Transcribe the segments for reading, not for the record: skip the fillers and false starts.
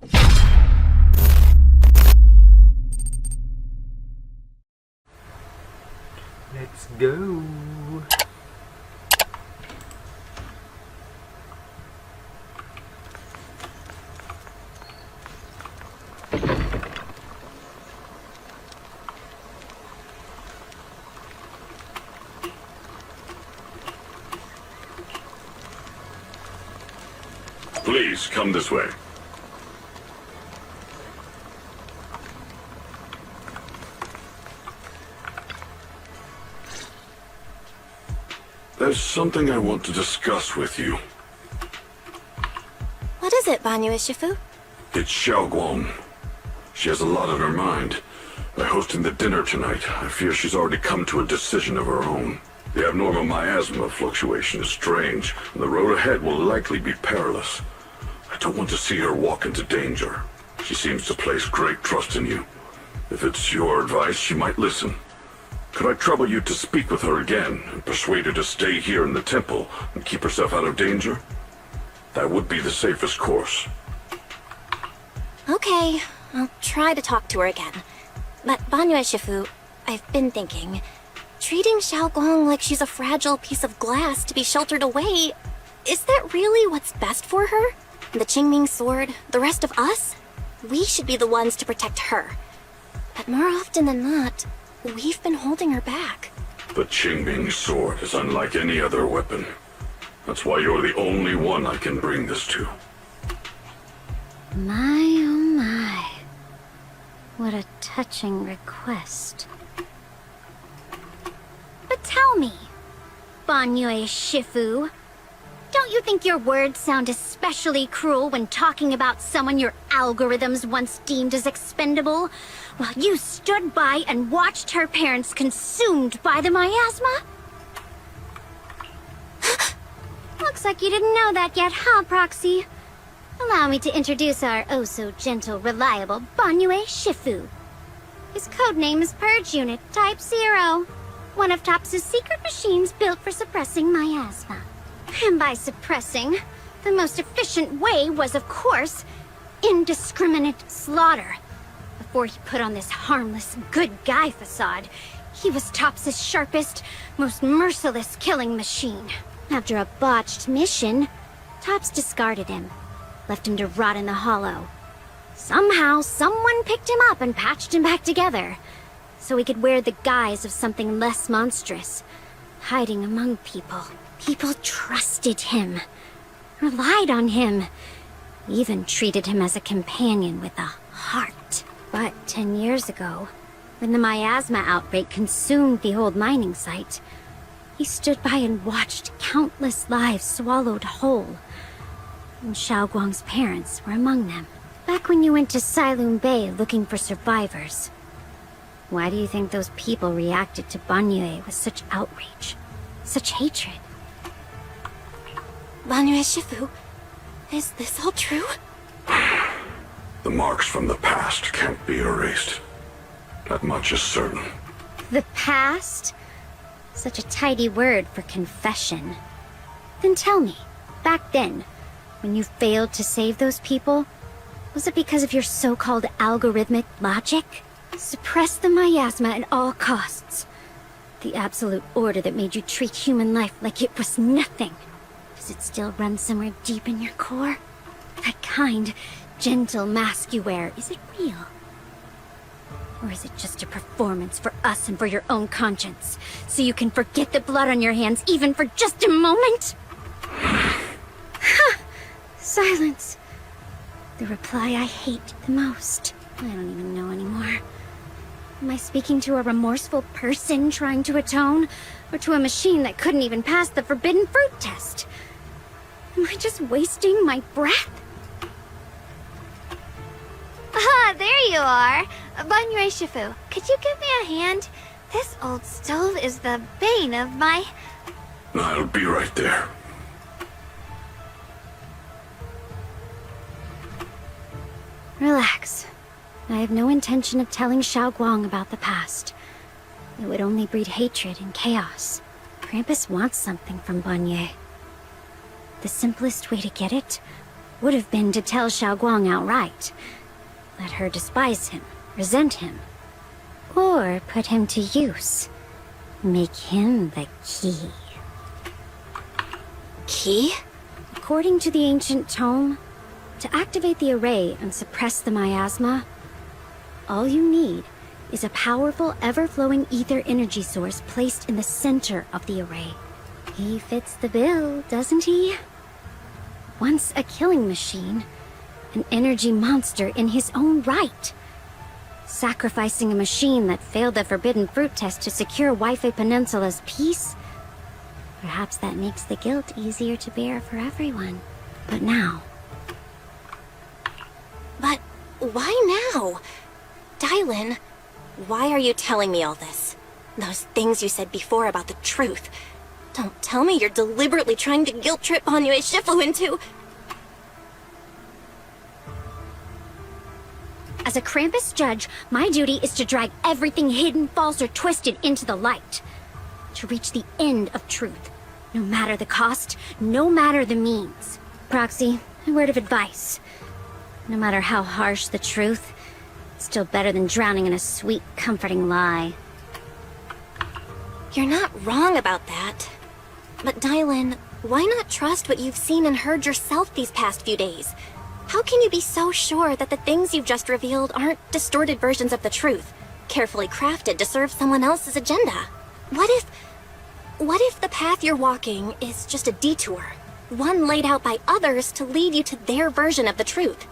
Let's go. Please, come this way. There's something I want to discuss with you. What is it, Banyu Ishifu? It's Xiaoguang. She has a lot on her mind. By hosting the dinner tonight, I fear she's already come to a decision of her own. The abnormal miasma fluctuation is strange, and the road ahead will likely be perilous. I don't want to see her walk into danger. She seems to place great trust in you. If it's your advice, she might listen. Could I trouble you to speak with her again, and persuade her to stay here in the temple and keep herself out of danger? That would be the safest course. Okay, I'll try to talk to her again. But Banyu Ishifu, I've been thinking, treating Xiaoguang like she's a fragile piece of glass to be sheltered away, is that really what's best for her? The Qingming sword, the rest of us? We should be the ones to protect her. But more often than not, we've been holding her back. The Qingming sword is unlike any other weapon. That's why you're the only one I can bring this to. My, oh my. What a touching request. But tell me, Banyu Shifu, don't you think your words sound especially cruel when talking about someone your algorithms once deemed as expendable, while you stood by and watched her parents consumed by the miasma? Looks like you didn't know that yet, huh, Proxy? Allow me to introduce our oh-so-gentle, reliable Banyu Shifu. His codename is Purge Unit Type 0, one of Tops's secret machines built for suppressing miasma. And by suppressing, the most efficient way was, of course, indiscriminate slaughter. Before he put on this harmless, good guy facade, he was Tops's sharpest, most merciless killing machine. After a botched mission, Tops discarded him, left him to rot in the hollow. Somehow, someone picked him up and patched him back together, so he could wear the guise of something less monstrous, hiding among people. People trusted him, relied on him, even treated him as a companion with a heart. But 10 years ago, when the miasma outbreak consumed the old mining site, he stood by and watched countless lives swallowed whole. And Xiaoguang's parents were among them. Back when you went to Silum Bay looking for survivors, why do you think those people reacted to Banyu with such outrage, such hatred? Banyu Shifu, is this all true? The marks from the past can't be erased. That much is certain. The past? Such a tidy word for confession. Then tell me, back then, when you failed to save those people, was it because of your so-called algorithmic logic? Suppress the miasma at all costs. The absolute order that made you treat human life like it was nothing. Does it still run somewhere deep in your core? That kind, gentle mask you wear, is it real? Or is it just a performance for us and for your own conscience, so you can forget the blood on your hands even for just a moment? Silence. The reply I hate the most. I don't even know anymore. Am I speaking to a remorseful person trying to atone, or to a machine that couldn't even pass the forbidden fruit test? Am I just wasting my breath? Ah, there you are! Banyu Shifu, could you give me a hand? This old stove is the bane of my... I'll be right there. Relax. I have no intention of telling Xiaoguang about the past. It would only breed hatred and chaos. Krampus wants something from Banyu. The simplest way to get it would have been to tell Xiaoguang outright. Let her despise him, resent him, or put him to use. Make him the key. Key? According to the ancient tome, to activate the array and suppress the miasma, all you need is a powerful, ever-flowing ether energy source placed in the center of the array. He fits the bill, doesn't he? Once a killing machine, an energy monster in his own right. Sacrificing a machine that failed the forbidden fruit test to secure Waife Peninsula's peace? Perhaps that makes the guilt easier to bear for everyone. But now... But why now? Dylan, why are you telling me all this? Those things you said before about the truth. Don't tell me you're deliberately trying to guilt-trip Banyue Shifu into... As a Krampus judge, my duty is to drag everything hidden, false, or twisted into the light. To reach the end of truth. No matter the cost, no matter the means. Proxy, a word of advice. No matter how harsh the truth, it's still better than drowning in a sweet, comforting lie. You're not wrong about that. But Dylan, why not trust what you've seen and heard yourself these past few days? How can you be so sure that the things you've just revealed aren't distorted versions of the truth, carefully crafted to serve someone else's agenda? What if the path you're walking is just a detour, one laid out by others to lead you to their version of the truth?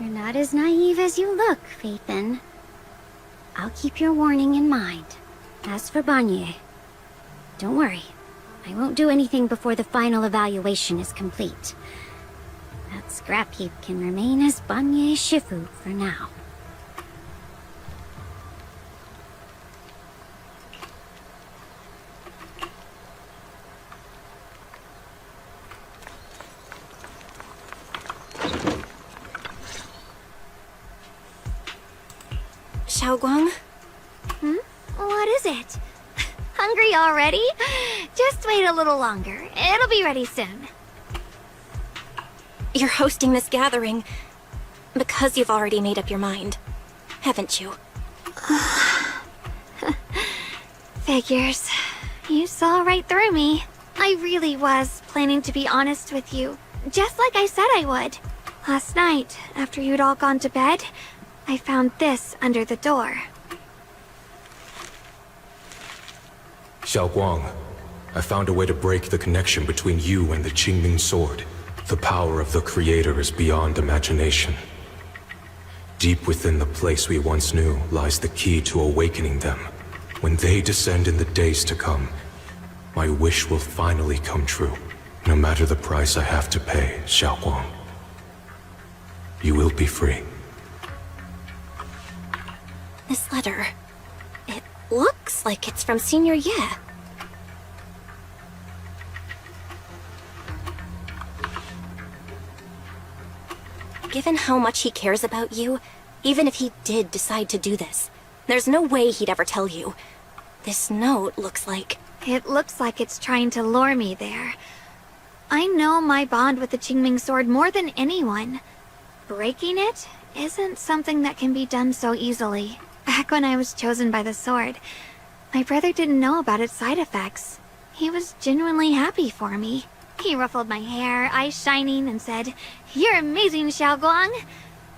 You're not as naive as you look, Phaethon. I'll keep your warning in mind. As for Banyue, don't worry. I won't do anything before the final evaluation is complete. That scrap heap can remain as Banyue Shifu for now. Xiaoguang? What is it? Hungry already? Just wait a little longer. It'll be ready soon. You're hosting this gathering because you've already made up your mind, haven't you? Figures. You saw right through me. I really was planning to be honest with you, just like I said I would. Last night, after you'd all gone to bed, I found this under the door. Xiaoguang, I found a way to break the connection between you and the Qingming sword. The power of the Creator is beyond imagination. Deep within the place we once knew lies the key to awakening them. When they descend in the days to come, my wish will finally come true. No matter the price I have to pay, Xiaoguang. You will be free. This letter, it looks like it's from Senior Ye. Given how much he cares about you, even if he did decide to do this, there's no way he'd ever tell you. This note looks like... It looks like it's trying to lure me there. I know my bond with the Qingming sword more than anyone. Breaking it isn't something that can be done so easily. Back when I was chosen by the sword, my brother didn't know about its side effects. He was genuinely happy for me. He ruffled my hair, eyes shining, and said, "You're amazing, Xiaoguang.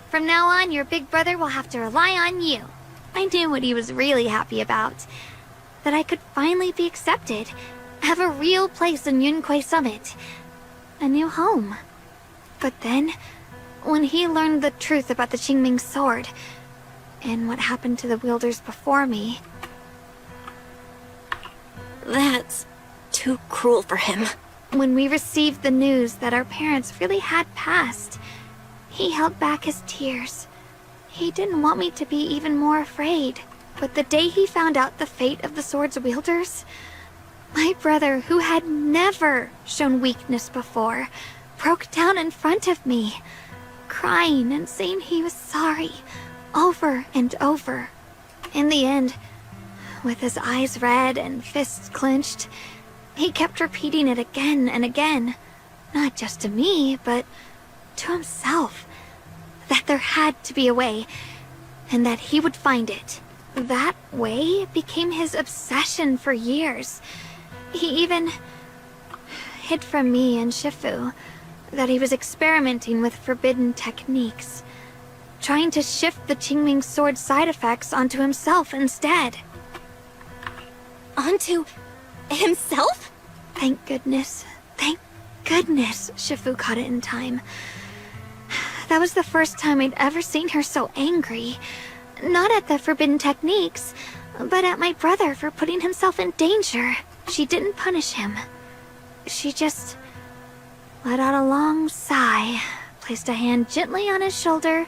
From now on, your big brother will have to rely on you." I knew what he was really happy about. That I could finally be accepted, have a real place in Yunquei Summit, a new home. But then, when he learned the truth about the Qingming sword, and what happened to the wielders before me... That's too cruel for him. When we received the news that our parents really had passed, he held back his tears. He didn't want me to be even more afraid. But the day he found out the fate of the sword's wielders, my brother, who had never shown weakness before, broke down in front of me, crying and saying he was sorry, over and over. In the end, with his eyes red and fists clenched, he kept repeating it again and again. not just to me, but to himself. That there had to be a way, and that he would find it. That way became his obsession for years. He even hid from me and Shifu that he was experimenting with forbidden techniques, trying to shift the Qingming sword side effects onto himself instead. Onto himself? Thank goodness Shifu caught it in time. That was the first time I'd ever seen her so angry. Not at the forbidden techniques, but at my brother for putting himself in danger. She didn't punish him. She just let out a long sigh, placed a hand gently on his shoulder,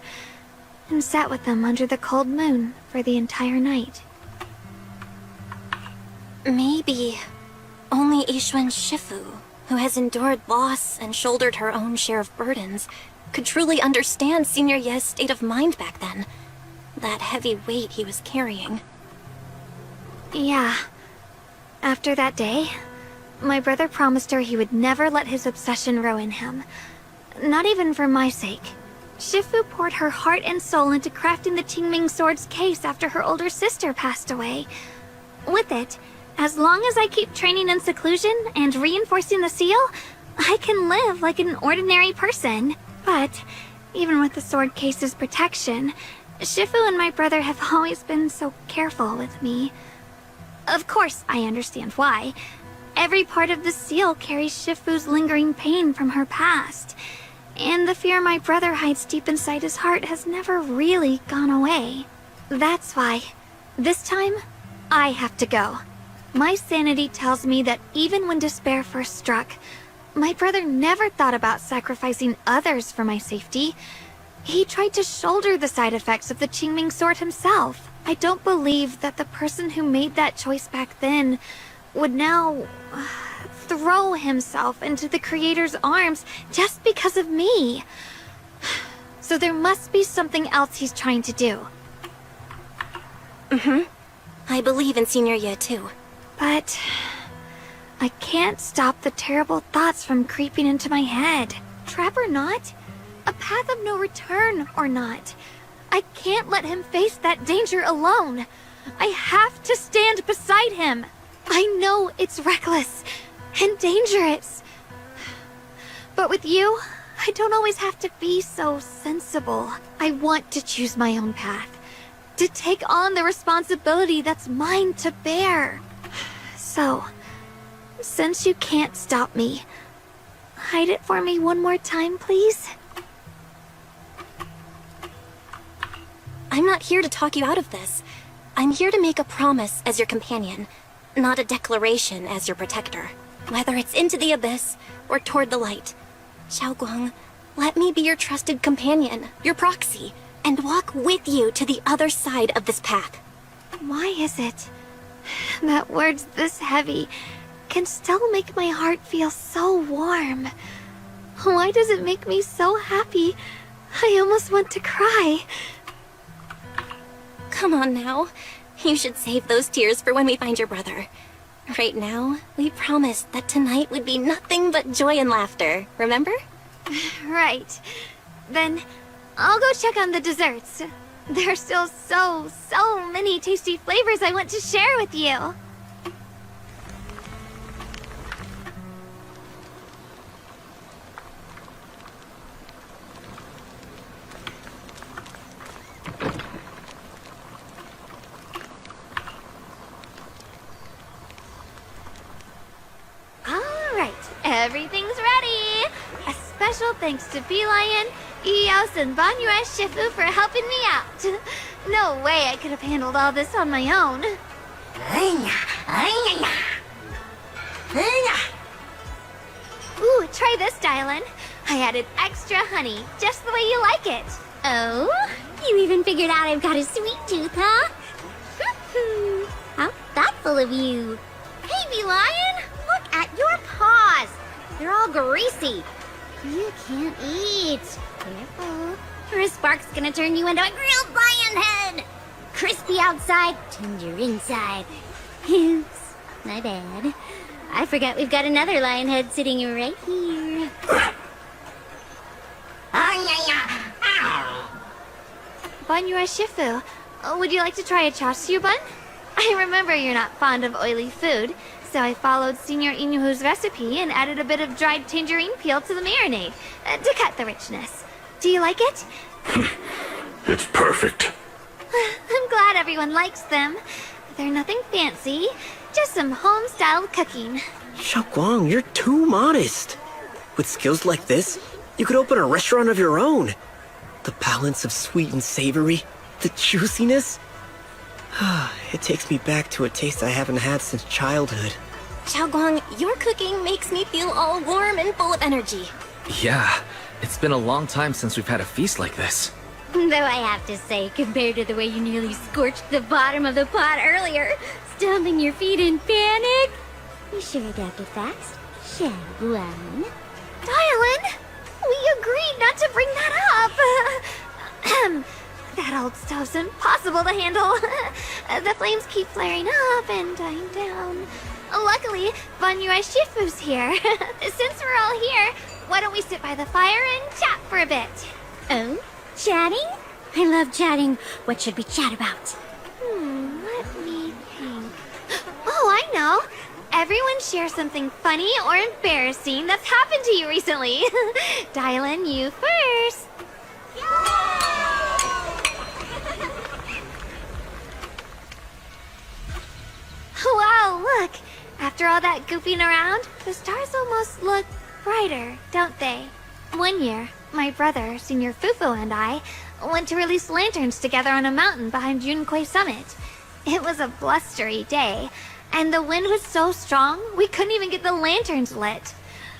and sat with him under the cold moon for the entire night. Maybe only Ishuan Shifu, who has endured loss and shouldered her own share of burdens, could truly understand Senior Ye's state of mind back then. That heavy weight he was carrying. Yeah. After that day, my brother promised her he would never let his obsession ruin him. Not even for my sake. Shifu poured her heart and soul into crafting the Qingming sword's case after her older sister passed away. With it, as long as I keep training in seclusion and reinforcing the seal, I can live like an ordinary person. But, even with the sword case's protection, Shifu and my brother have always been so careful with me. Of course, I understand why. Every part of the seal carries Shifu's lingering pain from her past. And the fear my brother hides deep inside his heart has never really gone away. That's why, this time, I have to go. My sanity tells me that even when despair first struck, my brother never thought about sacrificing others for my safety. He tried to shoulder the side effects of the Qingming sword himself. I don't believe that the person who made that choice back then would now throw himself into the Creator's arms just because of me. So there must be something else he's trying to do. I believe in Senior Ye too. But I can't stop the terrible thoughts from creeping into my head. Trap or not, a path of no return or not, I can't let him face that danger alone. I have to stand beside him. I know it's reckless and dangerous. But with you, I don't always have to be so sensible. I want to choose my own path, to take on the responsibility that's mine to bear. So, since you can't stop me, hide it for me one more time, please? I'm not here to talk you out of this. I'm here to make a promise as your companion, not a declaration as your protector. Whether it's into the abyss or toward the light. Xiaoguang, let me be your trusted companion, your proxy, and walk with you to the other side of this path. Why is it that words this heavy can still make my heart feel so warm? Why does it make me so happy? I almost want to cry. Come on now. You should save those tears for when we find your brother. Right now, we promised that tonight would be nothing but joy and laughter, remember? Right. Then I'll go check on the desserts. There are still so many tasty flavors I want to share with you. Everything's ready! A special thanks to Bee Lion, Eos, and Banyue Shifu for helping me out. No way I could have handled all this on my own. Ooh, try this, Dylan. I added extra honey, just the way you like it. Oh? You even figured out I've got a sweet tooth, huh? How thoughtful of you. Hey, Bee Lion! Look at your paws! They're all greasy. You can't eat. Careful. Or a spark's gonna turn you into a grilled lion head! Crispy outside, tender inside. Oops, my bad. I forgot we've got another lion head sitting right here. Banyue Shifu, would you like to try a chashu bun? I remember you're not fond of oily food, so I followed Senior Inuhu's recipe and added a bit of dried tangerine peel to the marinade to cut the richness. Do you like it? It's perfect. I'm glad everyone likes them. They're nothing fancy, just some home-styled cooking. Xiaoguang, you're too modest. With skills like this, you could open a restaurant of your own. The balance of sweet and savory, the juiciness. It takes me back to a taste I haven't had since childhood. Xiaoguang, your cooking makes me feel all warm and full of energy. Yeah, it's been a long time since we've had a feast like this. Though I have to say, compared to the way you nearly scorched the bottom of the pot earlier, stomping your feet in panic, you sure adapted fast, Xiaoguang. Dylan, we agreed not to bring that up. That old stove's impossible to handle. The flames keep flaring up and dying down. Luckily, Banyue Shifu's here. Since we're all here, why don't we sit by the fire and chat for a bit? Oh? Chatting? I love chatting. What should we chat about? Let me think. Oh, I know. Everyone share something funny or embarrassing that's happened to you recently. Dylan, you first. Wow, look. After all that goofing around, the stars almost look brighter, don't they? One year, my brother, Senior Fufu, and I went to release lanterns together on a mountain behind Junkui Summit. It was a blustery day, and the wind was so strong we couldn't even get the lanterns lit.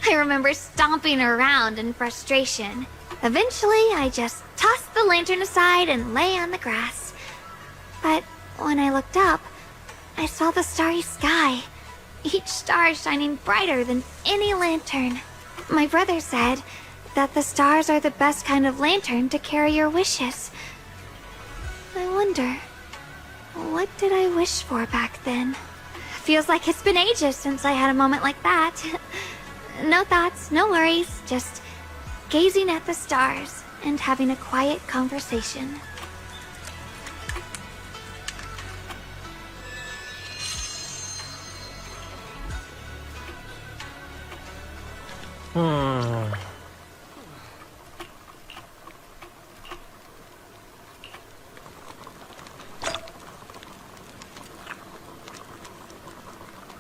I remember stomping around in frustration. Eventually, I just tossed the lantern aside and lay on the grass. But when I looked up, I saw the starry sky, each star shining brighter than any lantern. My brother said that the stars are the best kind of lantern to carry your wishes. I wonder, what did I wish for back then? Feels like it's been ages since I had a moment like that. No thoughts, no worries, just gazing at the stars and having a quiet conversation.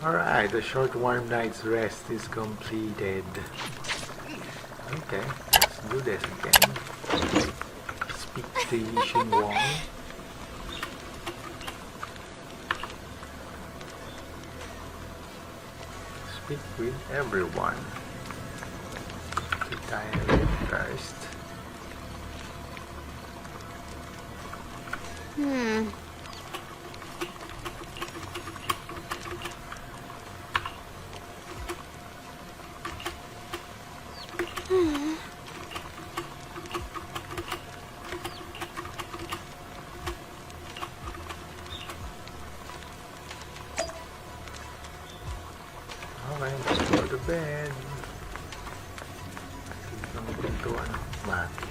Alright, the short warm night's rest is completed. Okay, let's do this again. Speak to Yishin Wong. Speak with everyone. To dial it first. Alright, let's go to bed. Ang pintuan, matik.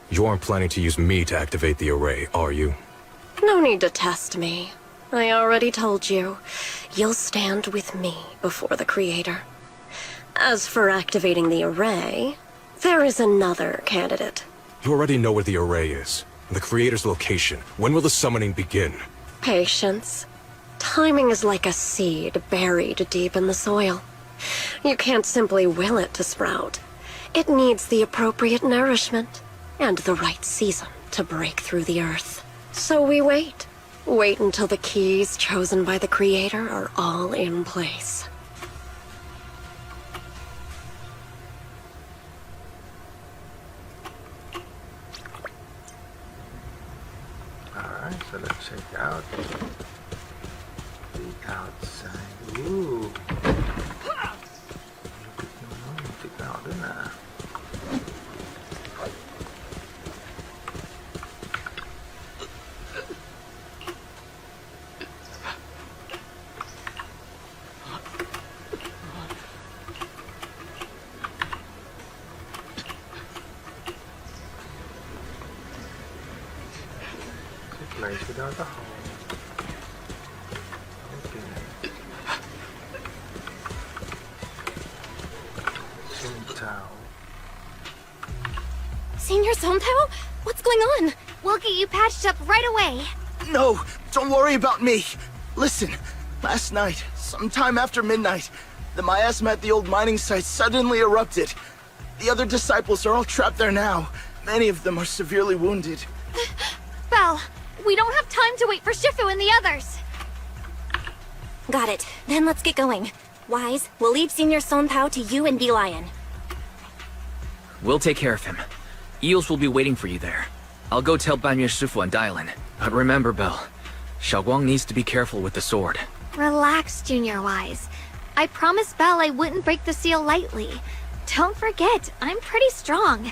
You aren't planning to use me to activate the array, are you? No need to test me. I already told you. You'll stand with me before the Creator. As for activating the array, there is another candidate. You already know where the array is. The Creator's location. When will the summoning begin? Patience. Timing is like a seed buried deep in the soil. You can't simply will it to sprout. It needs the appropriate nourishment and the right season to break through the earth. So we wait. Wait until the keys chosen by the Creator are all in place. Alright, so let's check out the outside. Ooh. Check out dun ah. place without a home. Okay. Sintao. Senior Somtao? What's going on? We'll get you patched up right away. No, don't worry about me. Listen, last night, sometime after midnight, the miasma at the old mining site suddenly erupted. The other disciples are all trapped there now. Many of them are severely wounded. Belle, we don't have time to wait for Shifu and the others. Got it. Then let's get going. Wise, we'll leave Senior Somtao to you and B-Lion. We'll take care of him. Eels will be waiting for you there. I'll go tell Banyu Shifu and Dylan. But remember, Belle, Xiaoguang needs to be careful with the sword. Relax, Junior Wise. I promised Belle I wouldn't break the seal lightly. Don't forget, I'm pretty strong.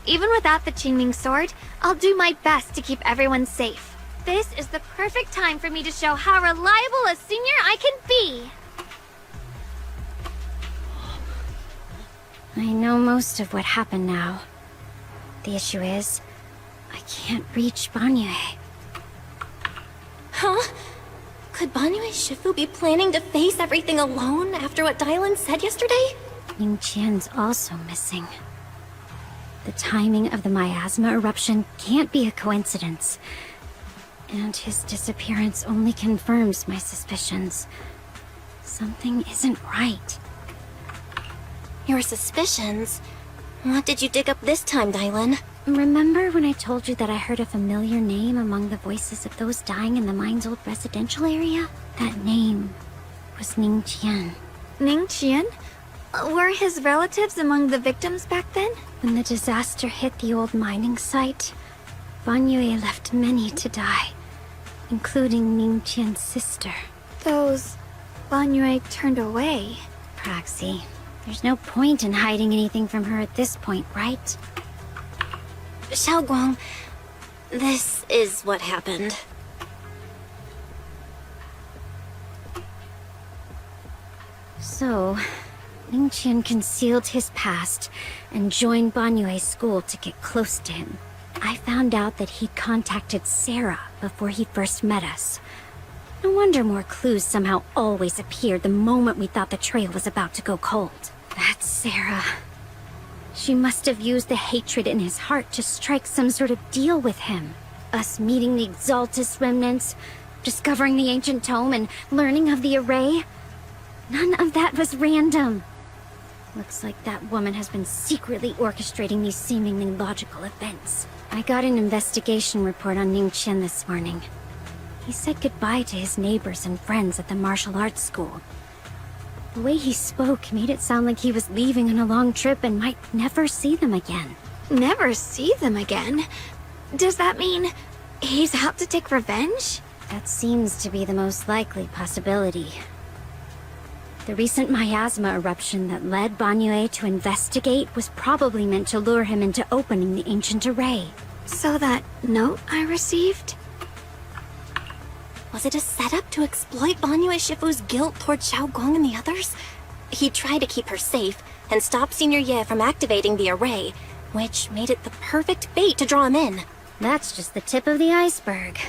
Even without the Qingming sword, I'll do my best to keep everyone safe. This is the perfect time for me to show how reliable a senior I can be. I know most of what happened now. The issue is, I can't reach Banyu. Huh? Could Banyu Shifu be planning to face everything alone after what Dylan said yesterday? Ning Qian's also missing. The timing of the miasma eruption can't be a coincidence. And his disappearance only confirms my suspicions. Something isn't right. Your suspicions? What did you dig up this time, Dylan? Remember when I told you that I heard a familiar name among the voices of those dying in the mine's old residential area? That name was Ning Qian. Ning Qian? Were his relatives among the victims back then? When the disaster hit the old mining site, Banyu left many to die, including Ning Qian's sister. Those Banyu turned away. Praxi, there's no point in hiding anything from her at this point, right? Xiaoguang, this is what happened. So, Ning Qian concealed his past and joined Banyue's school to get close to him. I found out that he'd contacted Sarah before he first met us. No wonder more clues somehow always appeared the moment we thought the trail was about to go cold. That's Sarah. She must have used the hatred in his heart to strike some sort of deal with him. Us meeting the Exaltus remnants, discovering the ancient tome, and learning of the array. None of that was random. Looks like that woman has been secretly orchestrating these seemingly logical events. I got an investigation report on Ning Qian this morning. He said goodbye to his neighbors and friends at the martial arts school. The way he spoke made it sound like he was leaving on a long trip and might never see them again. Never see them again? Does that mean he's out to take revenge? That seems to be the most likely possibility. The recent miasma eruption that led Banyue to investigate was probably meant to lure him into opening the ancient array. So that note I received? Was it a setup to exploit Banyu Shifu's guilt toward Xiaoguang and the others? He tried to keep her safe and stop Senior Ye from activating the array, which made it the perfect bait to draw him in. That's just the tip of the iceberg.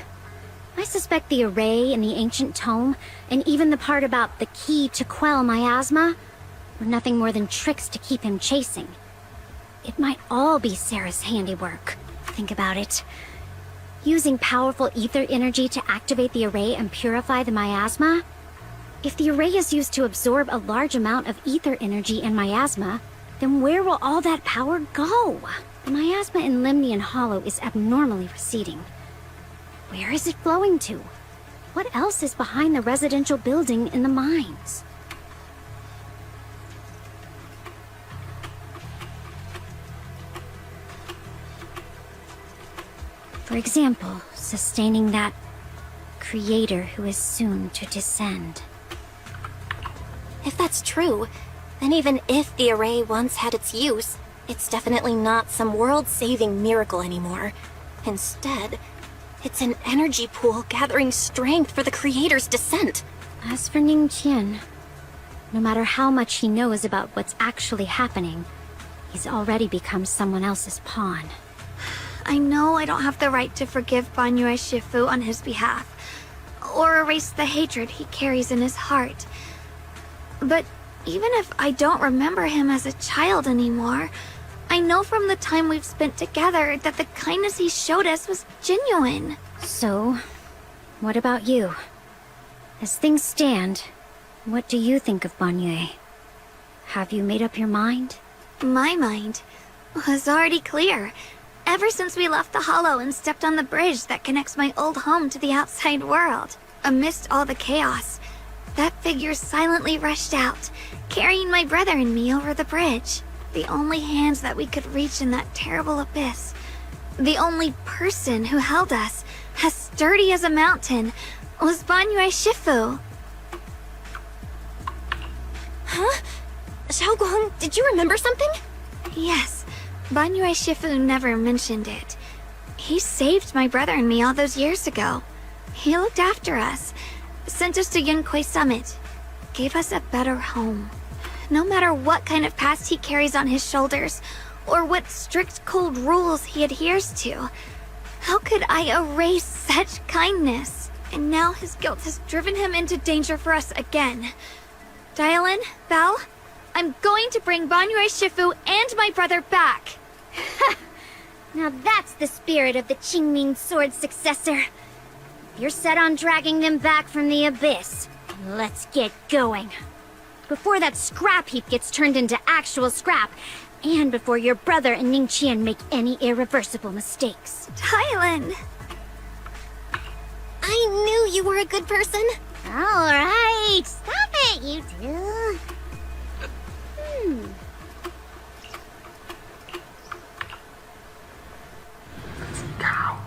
I suspect the array and the ancient tome, and even the part about the key to quell miasma, were nothing more than tricks to keep him chasing. It might all be Sarah's handiwork. Think about it. Using powerful ether energy to activate the array and purify the miasma? If the array is used to absorb a large amount of ether energy and miasma, then where will all that power go? The miasma in Limnian Hollow is abnormally receding. Where is it flowing to? What else is behind the residential building in the mines? For example, sustaining that creator who is soon to descend. If that's true, then even if the array once had its use, it's definitely not some world-saving miracle anymore. Instead, it's an energy pool gathering strength for the creator's descent. As for Ning Qian, no matter how much he knows about what's actually happening, he's already become someone else's pawn. I know I don't have the right to forgive Banyue Shifu on his behalf, or erase the hatred he carries in his heart. But even if I don't remember him as a child anymore, I know from the time we've spent together that the kindness he showed us was genuine. So, what about you? As things stand, what do you think of Banyue? Have you made up your mind? My mind was already clear. Ever since we left the Hollow and stepped on the bridge that connects my old home to the outside world, amidst all the chaos, that figure silently rushed out, carrying my brother and me over the bridge. The only hands that we could reach in that terrible abyss. The only person who held us, as sturdy as a mountain, was Banyue Shifu. Huh? Xiaoguang, did you remember something? Yes, Banyue Shifu never mentioned it. He saved my brother and me all those years ago. He looked after us, sent us to Yunquei Summit, gave us a better home. No matter what kind of past he carries on his shoulders, or what strict cold rules he adheres to, how could I erase such kindness? And now his guilt has driven him into danger for us again. Dialin, Belle, I'm going to bring Banyue Shifu and my brother back. Now that's the spirit of the Qingming Sword successor. You're set on dragging them back from the abyss. Let's get going. Before that scrap heap gets turned into actual scrap, and before your brother and Ningqian make any irreversible mistakes. Dialin! I knew you were a good person. All right, stop it, you two. Cow.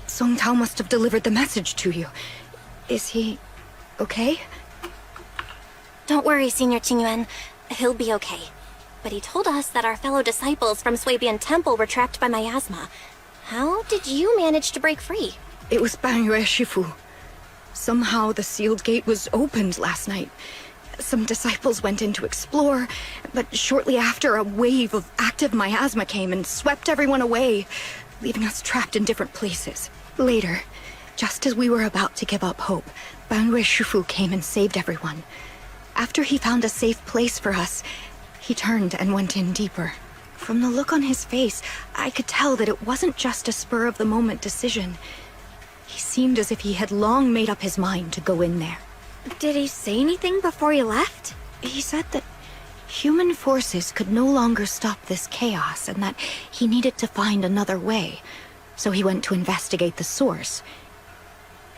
Song Tao must have delivered the message to you. Is he okay? Don't worry, Senior Qingyuan. He'll be okay. But he told us that our fellow disciples from Swabian Temple were trapped by miasma. How did you manage to break free? It was Banyue Shifu. Somehow the sealed gate was opened last night. Some disciples went in to explore, but shortly after a wave of active miasma came and swept everyone away, leaving us trapped in different places. Later, just as we were about to give up hope, Banyue Shifu came and saved everyone. After he found a safe place for us, he turned and went in deeper. From the look on his face, I could tell that it wasn't just a spur-of-the-moment decision. He seemed as if he had long made up his mind to go in there. Did he say anything before he left? He said that human forces could no longer stop this chaos and that he needed to find another way. So he went to investigate the source.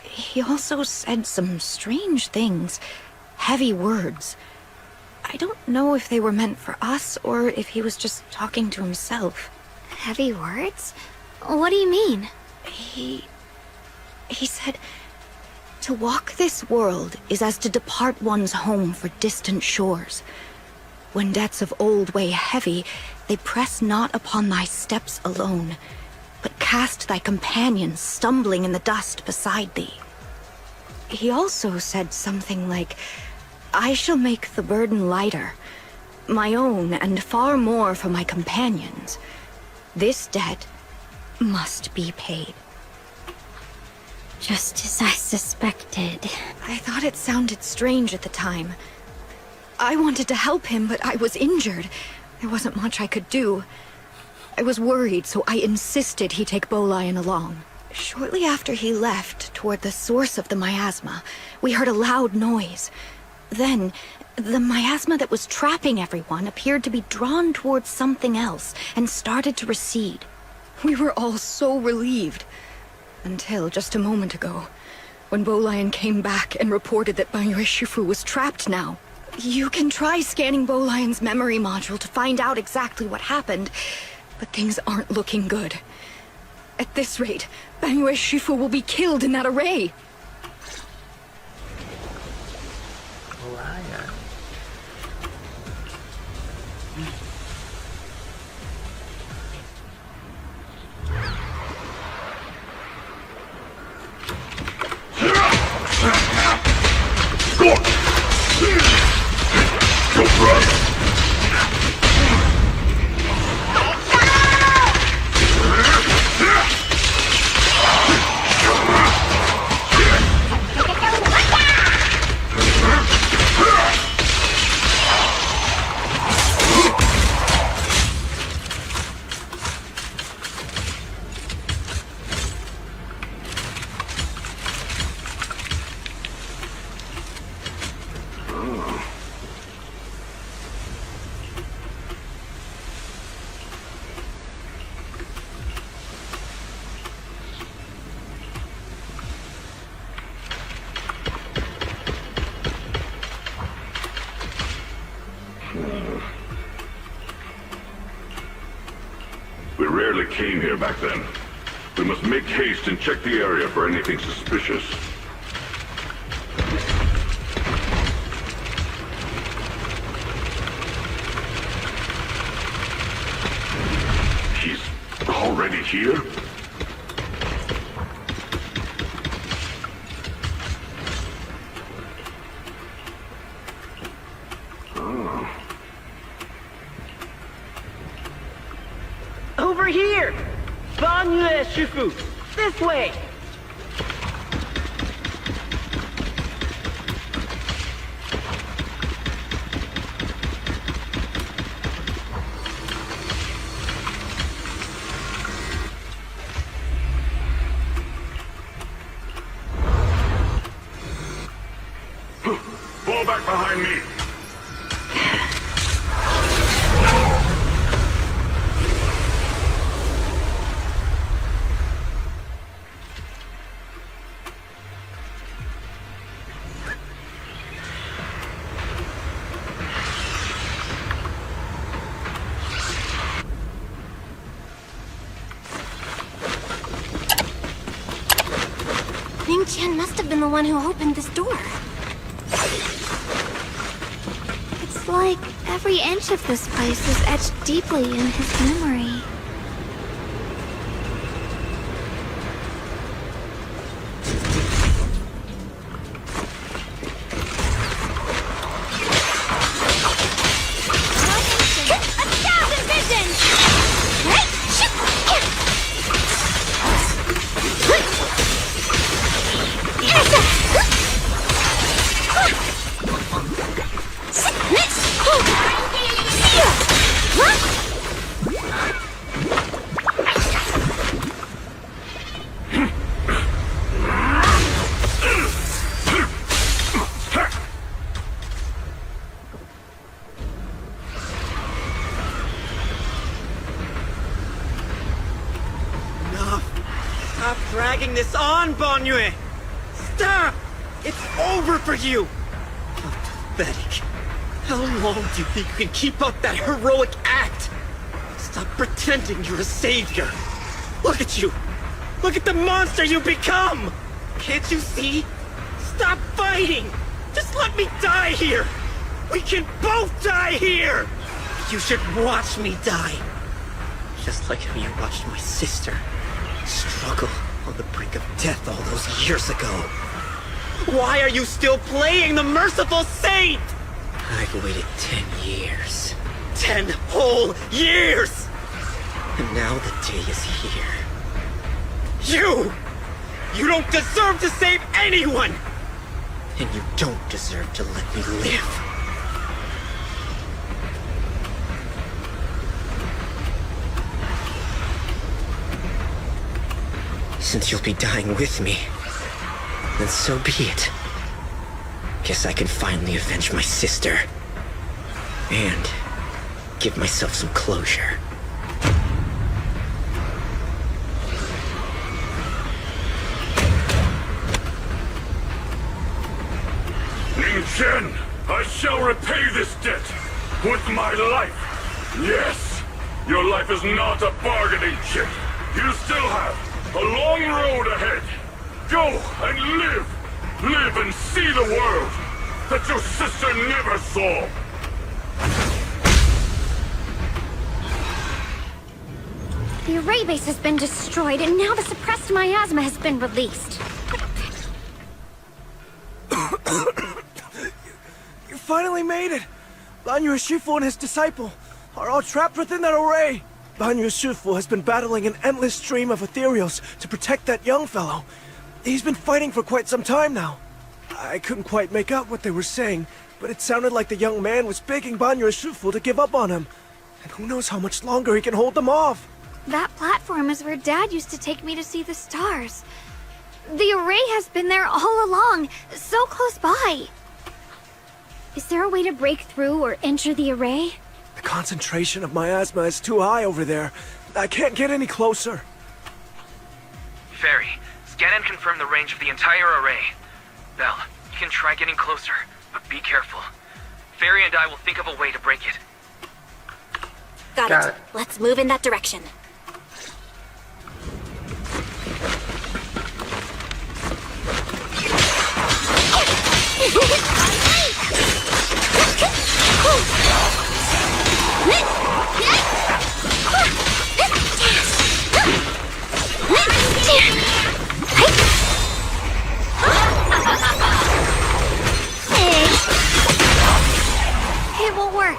He also said some strange things, heavy words. I don't know if they were meant for us or if he was just talking to himself. Heavy words? What do you mean? He said, to walk this world is as to depart one's home for distant shores. When debts of old weigh heavy, they press not upon thy steps alone, but cast thy companions stumbling in the dust beside thee. He also said something like, I shall make the burden lighter, my own and far more for my companions. This debt must be paid. Just as I suspected. I thought it sounded strange at the time. I wanted to help him, but I was injured. There wasn't much I could do. I was worried, so I insisted he take Bolian along. Shortly after he left, toward the source of the miasma, we heard a loud noise. Then, the miasma that was trapping everyone appeared to be drawn towards something else and started to recede. We were all so relieved. Until just a moment ago, when Bolian came back and reported that Banyue Shifu was trapped now. You can try scanning Bolian's memory module to find out exactly what happened, but things aren't looking good. At this rate, Banyue Shifu will be killed in that array. Alright. We rarely came here back then. We must make haste and check the area for anything suspicious. He's already here? Over here! Banyue Shifu! This way! Fall back behind me! Ning Qian must have been the one who opened this door. It's like every inch of this place is etched deeply in his memory. Stop dragging this on, Banyue! Stop! It's over for you! How pathetic. How long do you think you can keep up that heroic act? Stop pretending you're a savior. Look at you! Look at the monster you become! Can't you see? Stop fighting! Just let me die here! We can both die here! You should watch me die. Just like how you watched my sister struggle on the brink of death all those years ago. Why are you still playing the merciful saint? I've waited 10 years. 10 whole years! And now the day is here. You don't deserve to save anyone! And you don't deserve to let me live. Since you'll be dying with me, then so be it. Guess I can finally avenge my sister. And give myself some closure. Ning Qian, I shall repay this debt with my life. Yes, your life is not a bargaining chip. You still have A long road ahead. Go and live. Live and see the world that your sister never saw. The array base has been destroyed, and now the suppressed miasma has been released. You finally made it! Banyu Shifu and his disciple are all trapped within that array. Banyu Shifu has been battling an endless stream of ethereals to protect that young fellow. He's been fighting for quite some time now. I couldn't quite make out what they were saying, but it sounded like the young man was begging Banyu Shifu to give up on him. And who knows how much longer he can hold them off. That platform is where Dad used to take me to see the stars. The array has been there all along, so close by. Is there a way to break through or enter the array? The concentration of miasma is too high over there. I can't get any closer. Fairy, scan and confirm the range of the entire array. Belle, you can try getting closer, but be careful. Fairy and I will think of a way to break it. Got it. Let's move in that direction. It won't work.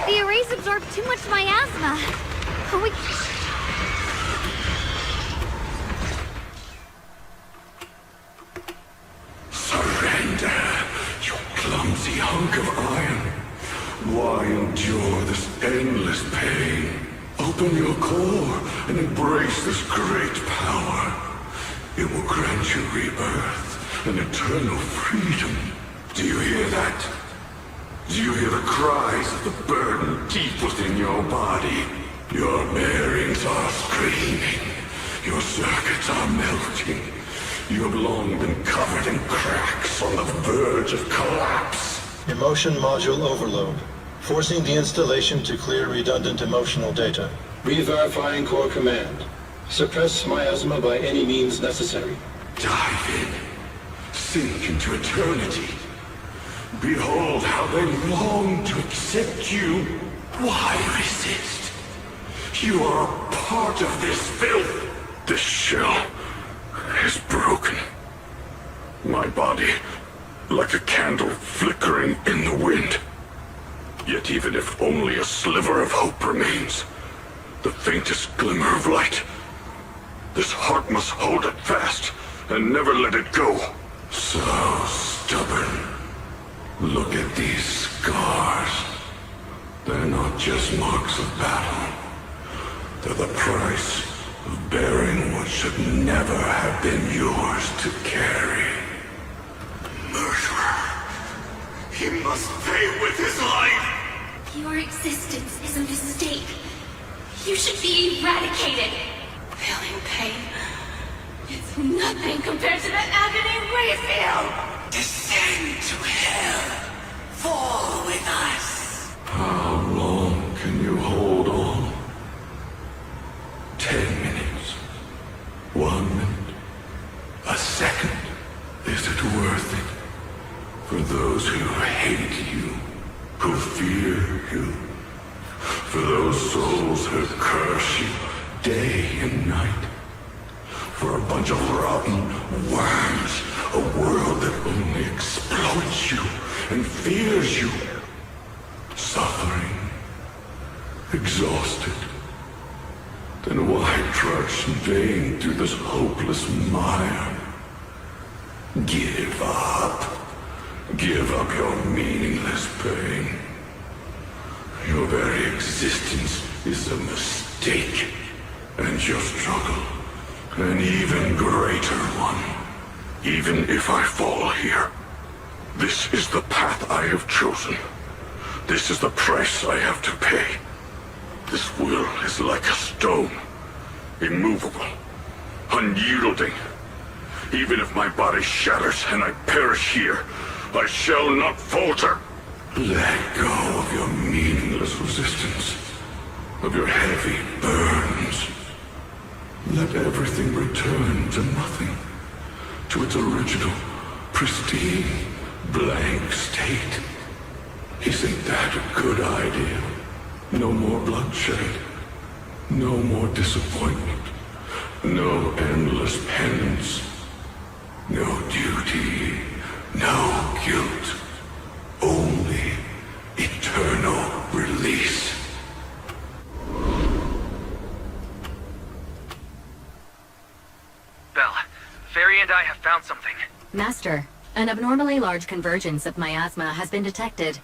The arrays absorb too much miasma. We... Surrender, you clumsy hunk of iron. Why endure this endless pain? Open your core and embrace this great power. It will grant you rebirth and eternal freedom. Do you hear that? Do you hear the cries of the burden deep within your body? Your bearings are screaming. Your circuits are melting. You have long been covered in cracks on the verge of collapse. Emotion module overload. Forcing the installation to clear redundant emotional data. Re-verifying core command. Suppress miasma by any means necessary. Dive in. Sink into eternity. Behold how they long to accept you. Why resist? You are a part of this filth. This shell is broken. My body, like a candle flickering in the wind. Yet even if only a sliver of hope remains, the faintest glimmer of light, this heart must hold it fast and never let it go. So stubborn. Look at these scars. They're not just marks of battle. They're the price of bearing what should never have been yours to carry. Murderer. He must pay with his life. Your existence is a mistake. You should be eradicated. Feeling pain. It's nothing compared to the agony we feel. Descend to hell. Fall with us. How long can you hold on? 10 minutes. 1 minute. A second. Is it worth it? For those who hate you, who fear you, for those souls who curse you day and night, for a bunch of rotten worms, a world that only exploits you and fears you, suffering, exhausted, then why trudge in vain through this hopeless mire? Give up. Give up your meaningless pain. Your very existence is a mistake, and your struggle, an even greater one. Even if I fall here, this is the path I have chosen. This is the price I have to pay. This will is like a stone, immovable, unyielding. Even if my body shatters and I perish here, I shall not falter. Let go of your meaningless resistance, of your heavy burdens. Let everything return to nothing. To its original, pristine, blank state. Isn't that a good idea? No more bloodshed. No more disappointment. No endless penance. No duty. No guilt. Only eternal release. Belle, Fairy and I have found something. Master, an abnormally large convergence of miasma has been detected.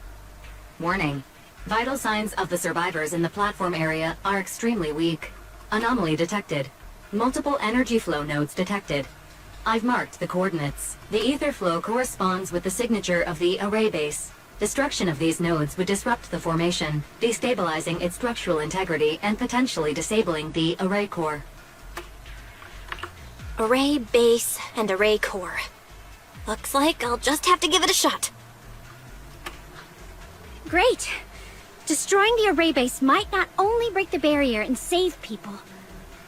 Warning. Vital signs of the survivors in the platform area are extremely weak. Anomaly detected. Multiple energy flow nodes detected. I've marked the coordinates. The ether flow corresponds with the signature of the array base. Destruction of these nodes would disrupt the formation, destabilizing its structural integrity and potentially disabling the array core. Array base and array core. Looks like I'll just have to give it a shot. Great. Destroying the array base might not only break the barrier and save people,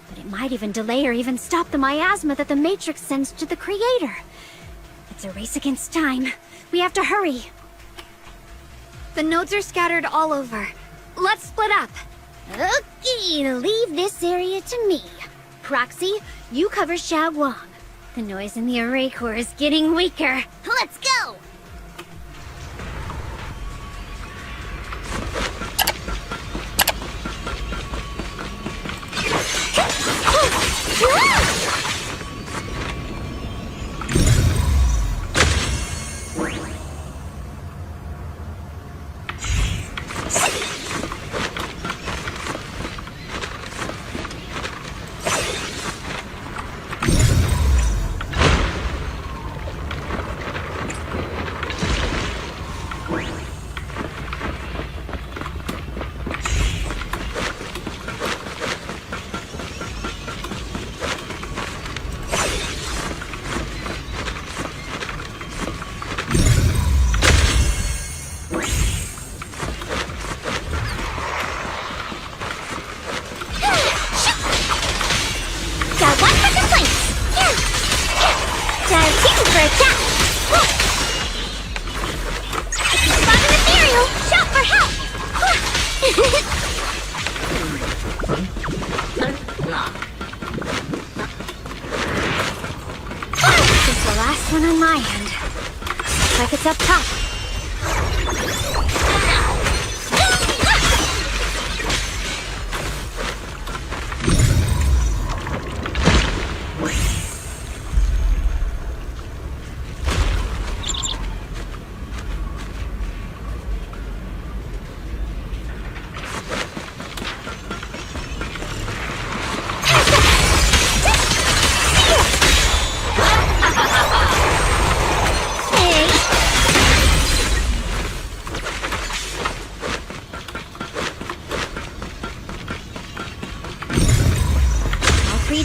but it might even delay or even stop the miasma that the Matrix sends to the Creator. It's a race against time. We have to hurry. The nodes are scattered all over. Let's split up. Okay, leave this area to me. Proxy, you cover Xiaoguang. The noise in the array core is getting weaker. Let's go! One on my end. Looks like it's up top.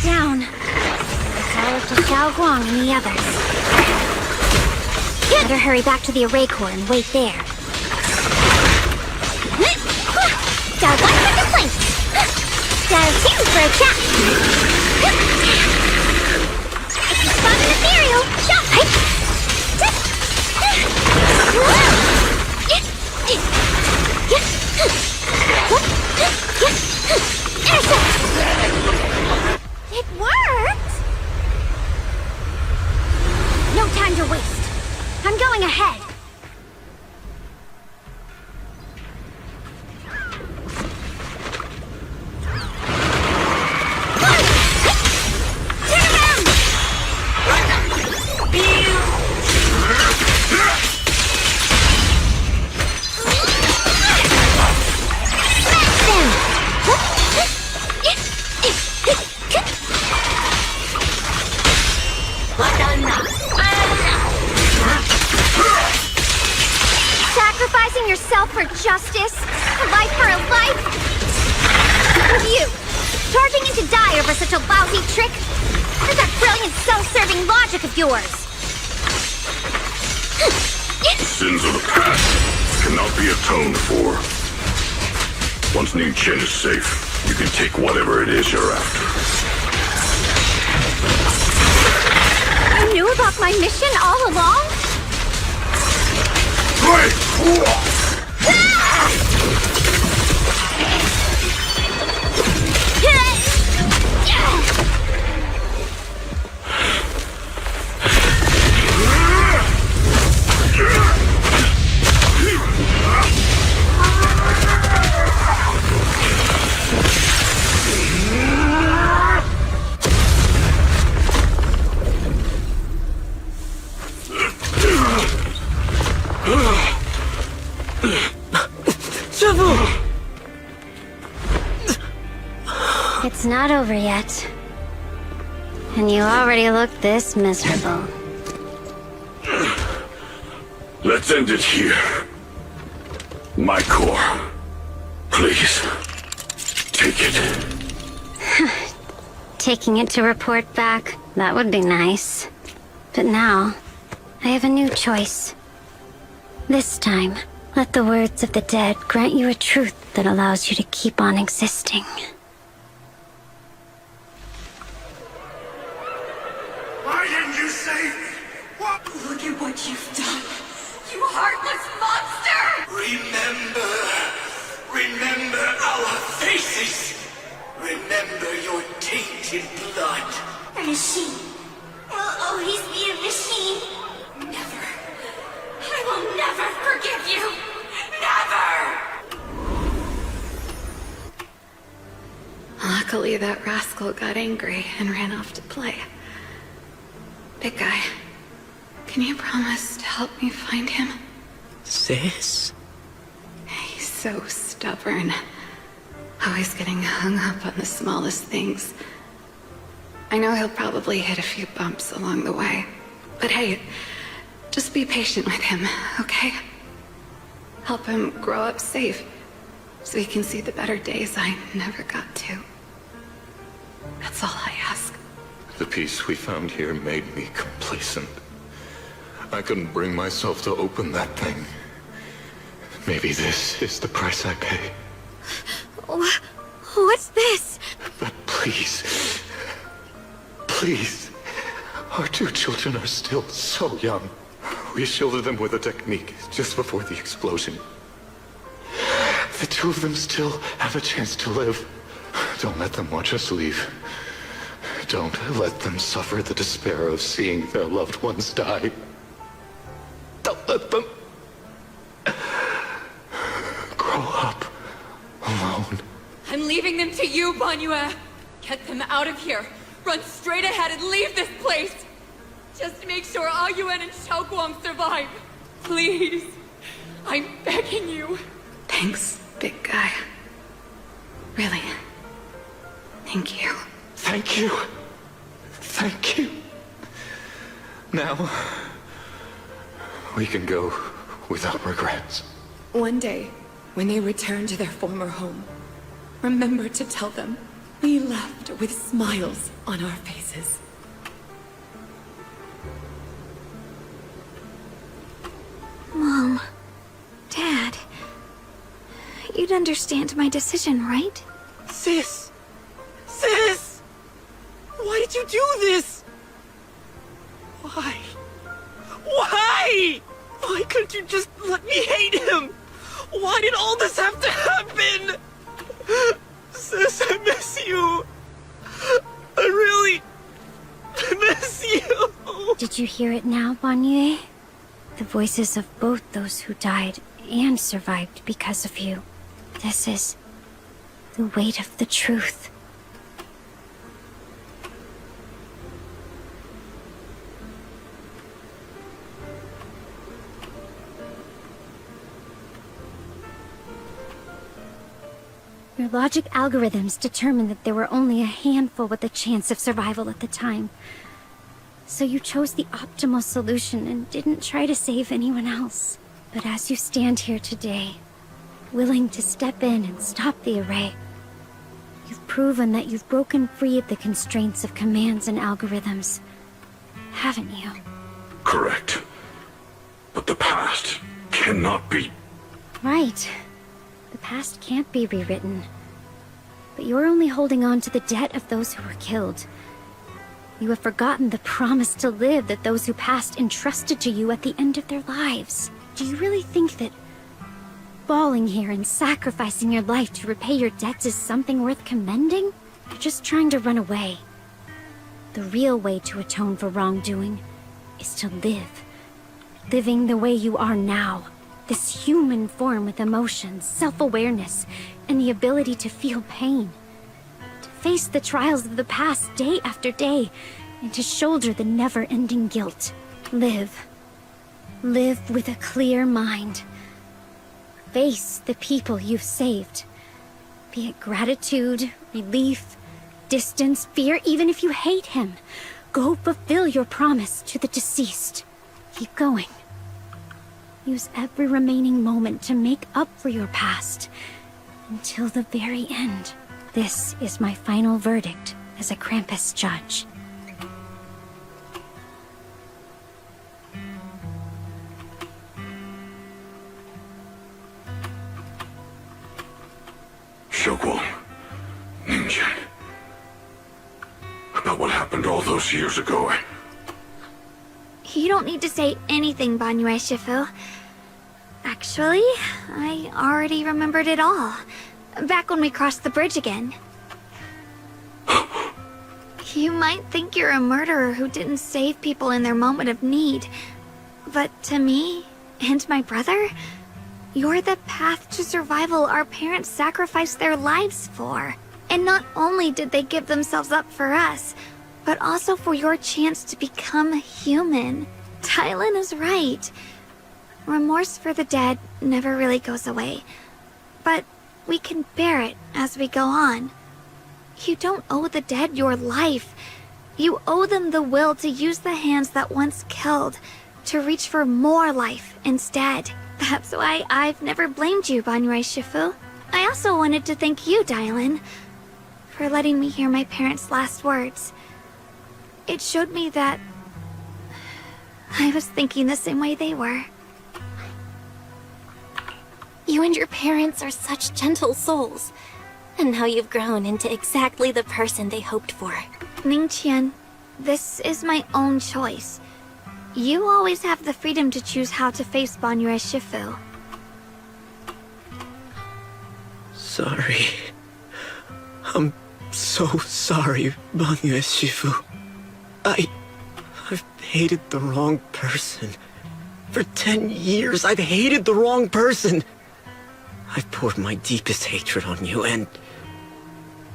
Down. It's all up to Xiaoguang and the others. Better hurry back to the array core and wait there. Dial 1 for complaints. Dial 2 for a chat. If you spot an ethereal, shot. It worked! No time to waste. I'm going ahead. Turn around! Sacrificing yourself for justice? A life for a life? And you, charging in to die over such a lousy trick? Where's that brilliant self-serving logic of yours? Sins of the past cannot be atoned for. Once Ning Chen is safe, you can take whatever it is you're after. You knew about my mission all along? It's not over yet. And you already look this miserable. Let's end it here. My core. Please. Take it. Taking it to report back, that would be nice. But now, I have a new choice. This time, let the words of the dead grant you a truth that allows you to keep on existing. Why didn't you save me? What? Look at what you've done, you heartless monster! Remember our faces. Remember your tainted blood. A machine will always be a machine. Never. I will never forgive you. Never! Luckily, that rascal got angry and ran off to play. Big guy, can you promise to help me find him? Sis? He's so stubborn. Always getting hung up on the smallest things. I know he'll probably hit a few bumps along the way. But hey, just be patient with him, okay? Help him grow up safe, so he can see the better days I never got to. That's all I ask. The peace we found here made me complacent. I couldn't bring myself to open that thing. Maybe this is the price I pay. What's this? But please, please, our two children are still so young. We shielded them with a technique just before the explosion. The two of them still have a chance to live. Don't let them watch us leave. Don't let them suffer the despair of seeing their loved ones die. Don't let them grow up alone. I'm leaving them to you, Banyue. Get them out of here. Run straight ahead and leave this place. Just make sure Ayuan and Xiaoguang survive. Please. I'm begging you. Thanks, big guy. Really. Thank you. Thank you. Thank you. Now, we can go without regrets. One day, when they return to their former home, remember to tell them we left with smiles on our faces. Mom, Dad, you'd understand my decision, right? Sis! Sis! Why did you do this? Why? Why? Why couldn't you just let me hate him? Why did all this have to happen? Sis, I miss you. I really miss you. Did you hear it now, Banyue? The voices of both those who died and survived because of you. This is the weight of the truth. Your logic algorithms determined that there were only a handful with a chance of survival at the time. So you chose the optimal solution and didn't try to save anyone else. But as you stand here today, willing to step in and stop the array, you've proven that you've broken free of the constraints of commands and algorithms, haven't you? Correct. But the past cannot be... Right. The past can't be rewritten. But you're only holding on to the debt of those who were killed. You have forgotten the promise to live that those who passed entrusted to you at the end of their lives. Do you really think that falling here and sacrificing your life to repay your debts is something worth commending? You're just trying to run away. The real way to atone for wrongdoing is to live. Living the way you are now. This human form with emotions, self-awareness, and the ability to feel pain. To face the trials of the past day after day, and to shoulder the never-ending guilt. Live. Live with a clear mind. Face the people you've saved. Be it gratitude, relief, distance, fear, even if you hate him. Go fulfill your promise to the deceased. Keep going. Use every remaining moment to make up for your past. Until the very end. This is my final verdict as a Krampus judge. Xiaoguang, Ningqian. About what happened all those years ago, You don't need to say anything, Banyue Shifu. Actually, I already remembered it all. Back when we crossed the bridge again. You might think you're a murderer who didn't save people in their moment of need. But to me, and my brother, you're the path to survival our parents sacrificed their lives for. And not only did they give themselves up for us, but also for your chance to become human. Tylan is right. Remorse for the dead never really goes away. But we can bear it as we go on. You don't owe the dead your life. You owe them the will to use the hands that once killed, to reach for more life instead. That's why I've never blamed you, Banyue Shifu. I also wanted to thank you, Dylan, for letting me hear my parents' last words. It showed me that I was thinking the same way they were. You and your parents are such gentle souls. And now you've grown into exactly the person they hoped for. Ningqian, this is my own choice. You always have the freedom to choose how to face Banyue Shifu. Sorry. I'm so sorry, Banyue Shifu. I've hated the wrong person. For 10 years, I've hated the wrong person. I've poured my deepest hatred on you and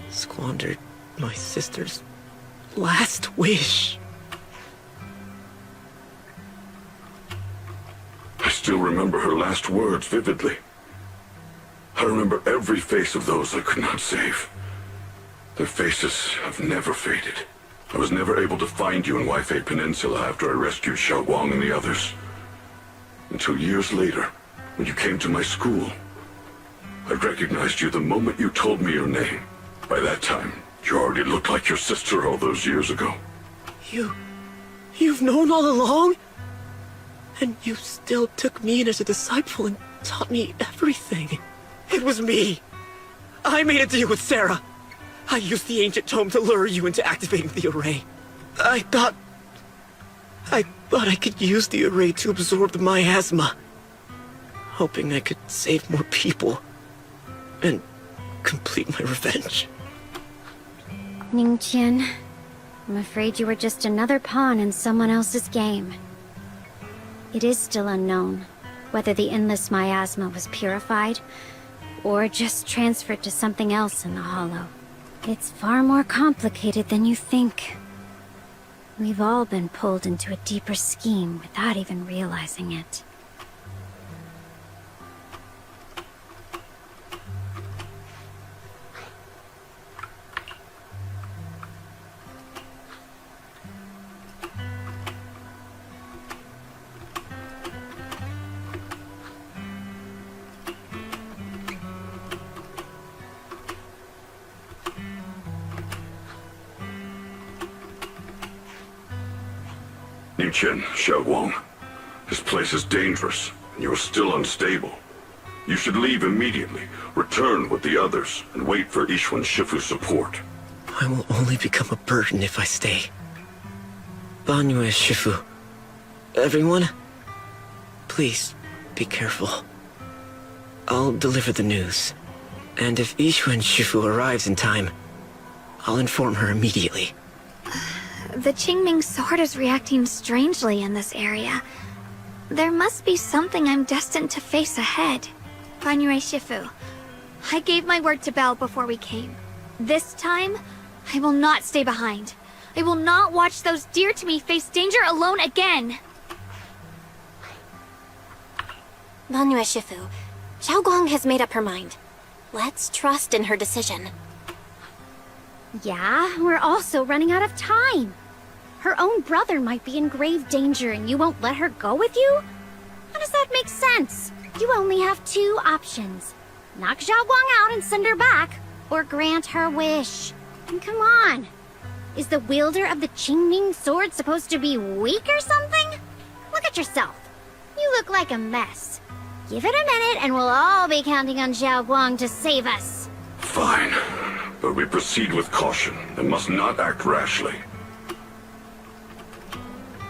squandered my sister's last wish. I still remember her last words vividly. I remember every face of those I could not save. Their faces have never faded. I was never able to find you in Waifei Peninsula after I rescued Xiaoguang and the others. Until years later, when you came to my school, I recognized you the moment you told me your name. By that time, you already looked like your sister all those years ago. You've known all along? And you still took me in as a disciple and taught me everything. It was me. I made a deal with Sarah. I used the ancient tome to lure you into activating the array. I thought I could use the array to absorb the miasma. Hoping I could save more people. And complete my revenge. Ningqian, I'm afraid you were just another pawn in someone else's game. It is still unknown whether the endless miasma was purified or just transferred to something else in the Hollow. It's far more complicated than you think. We've all been pulled into a deeper scheme without even realizing it. Ningqian, Xiaoguang, this place is dangerous, and you are still unstable. You should leave immediately, return with the others, and wait for Ishuan Shifu's support. I will only become a burden if I stay. Banyue Shifu. Everyone, please be careful. I'll deliver the news. And if Yixuan Shifu arrives in time, I'll inform her immediately. The Qingming sword is reacting strangely in this area. There must be something I'm destined to face ahead. Banyue Shifu, I gave my word to Belle before we came. This time, I will not stay behind. I will not watch those dear to me face danger alone again. Banyue Shifu, Xiaoguang has made up her mind. Let's trust in her decision. Yeah, we're also running out of time. Her own brother might be in grave danger and you won't let her go with you? How does that make sense? You only have two options. Knock Xiaoguang out and send her back, or grant her wish. And come on. Is the wielder of the Qingming sword supposed to be weak or something? Look at yourself. You look like a mess. Give it a minute and we'll all be counting on Xiaoguang to save us. Fine. But we proceed with caution and must not act rashly.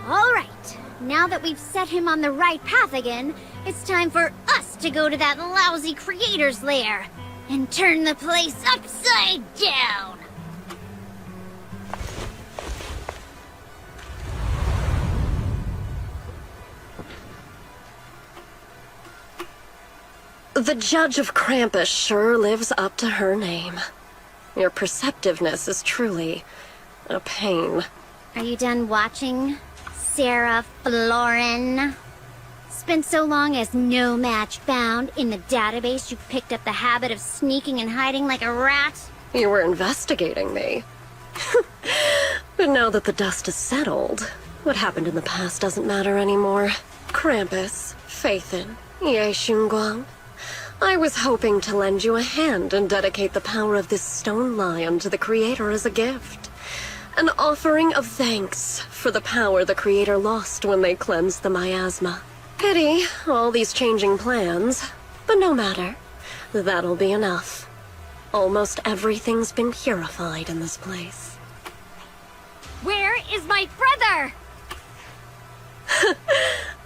All right. Now that we've set him on the right path again, it's time for us to go to that lousy creator's lair and turn the place upside down. The Judge of Krampus sure lives up to her name. Your perceptiveness is truly a pain. Are you done watching, Sarah Florin? Spent so long as no match found in the database, you picked up the habit of sneaking and hiding like a rat? You were investigating me. But now that the dust has settled, what happened in the past doesn't matter anymore. Krampus, Phaethon, Ye Xunguang. I was hoping to lend you a hand and dedicate the power of this stone lion to the Creator as a gift. An offering of thanks for the power the Creator lost when they cleansed the miasma. Pity, all these changing plans. But no matter. That'll be enough. Almost everything's been purified in this place. Where is my brother?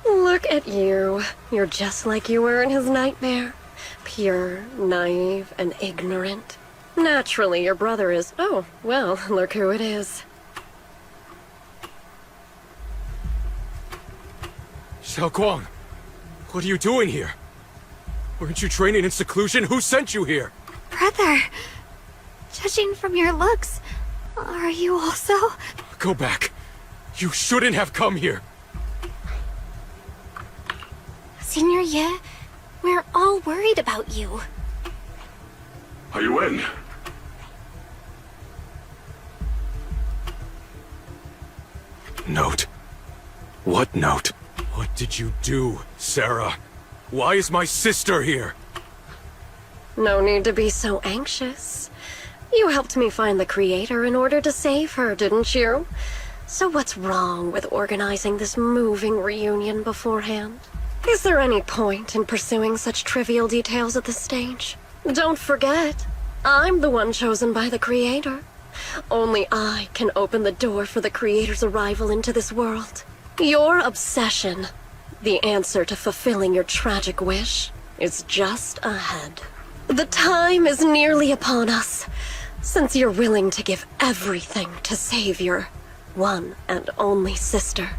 Look at you. You're just like you were in his nightmare. Pure, naive, and ignorant. Naturally, your brother is... Oh, well, look who it is. Xiaoguang, what are you doing here? Weren't you training in seclusion? Who sent you here? Brother, judging from your looks, are you also? Go back. You shouldn't have come here. Senior Ye, we're all worried about you. Are you in? Note? What note? What did you do, Sarah? Why is my sister here? No need to be so anxious. You helped me find the Creator in order to save her, didn't you? So what's wrong with organizing this moving reunion beforehand? Is there any point in pursuing such trivial details at this stage? Don't forget, I'm the one chosen by the Creator. Only I can open the door for the Creator's arrival into this world. Your obsession, the answer to fulfilling your tragic wish, is just ahead. The time is nearly upon us, since you're willing to give everything to save your one and only sister.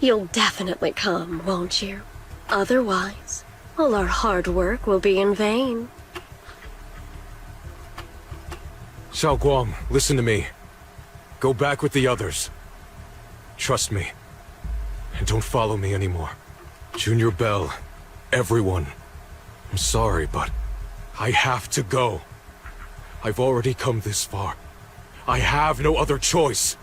You'll definitely come, won't you? Otherwise, all our hard work will be in vain. Xiaoguang, listen to me. Go back with the others. Trust me. And don't follow me anymore. Junior Bell, everyone. I'm sorry, but I have to go. I've already come this far. I have no other choice.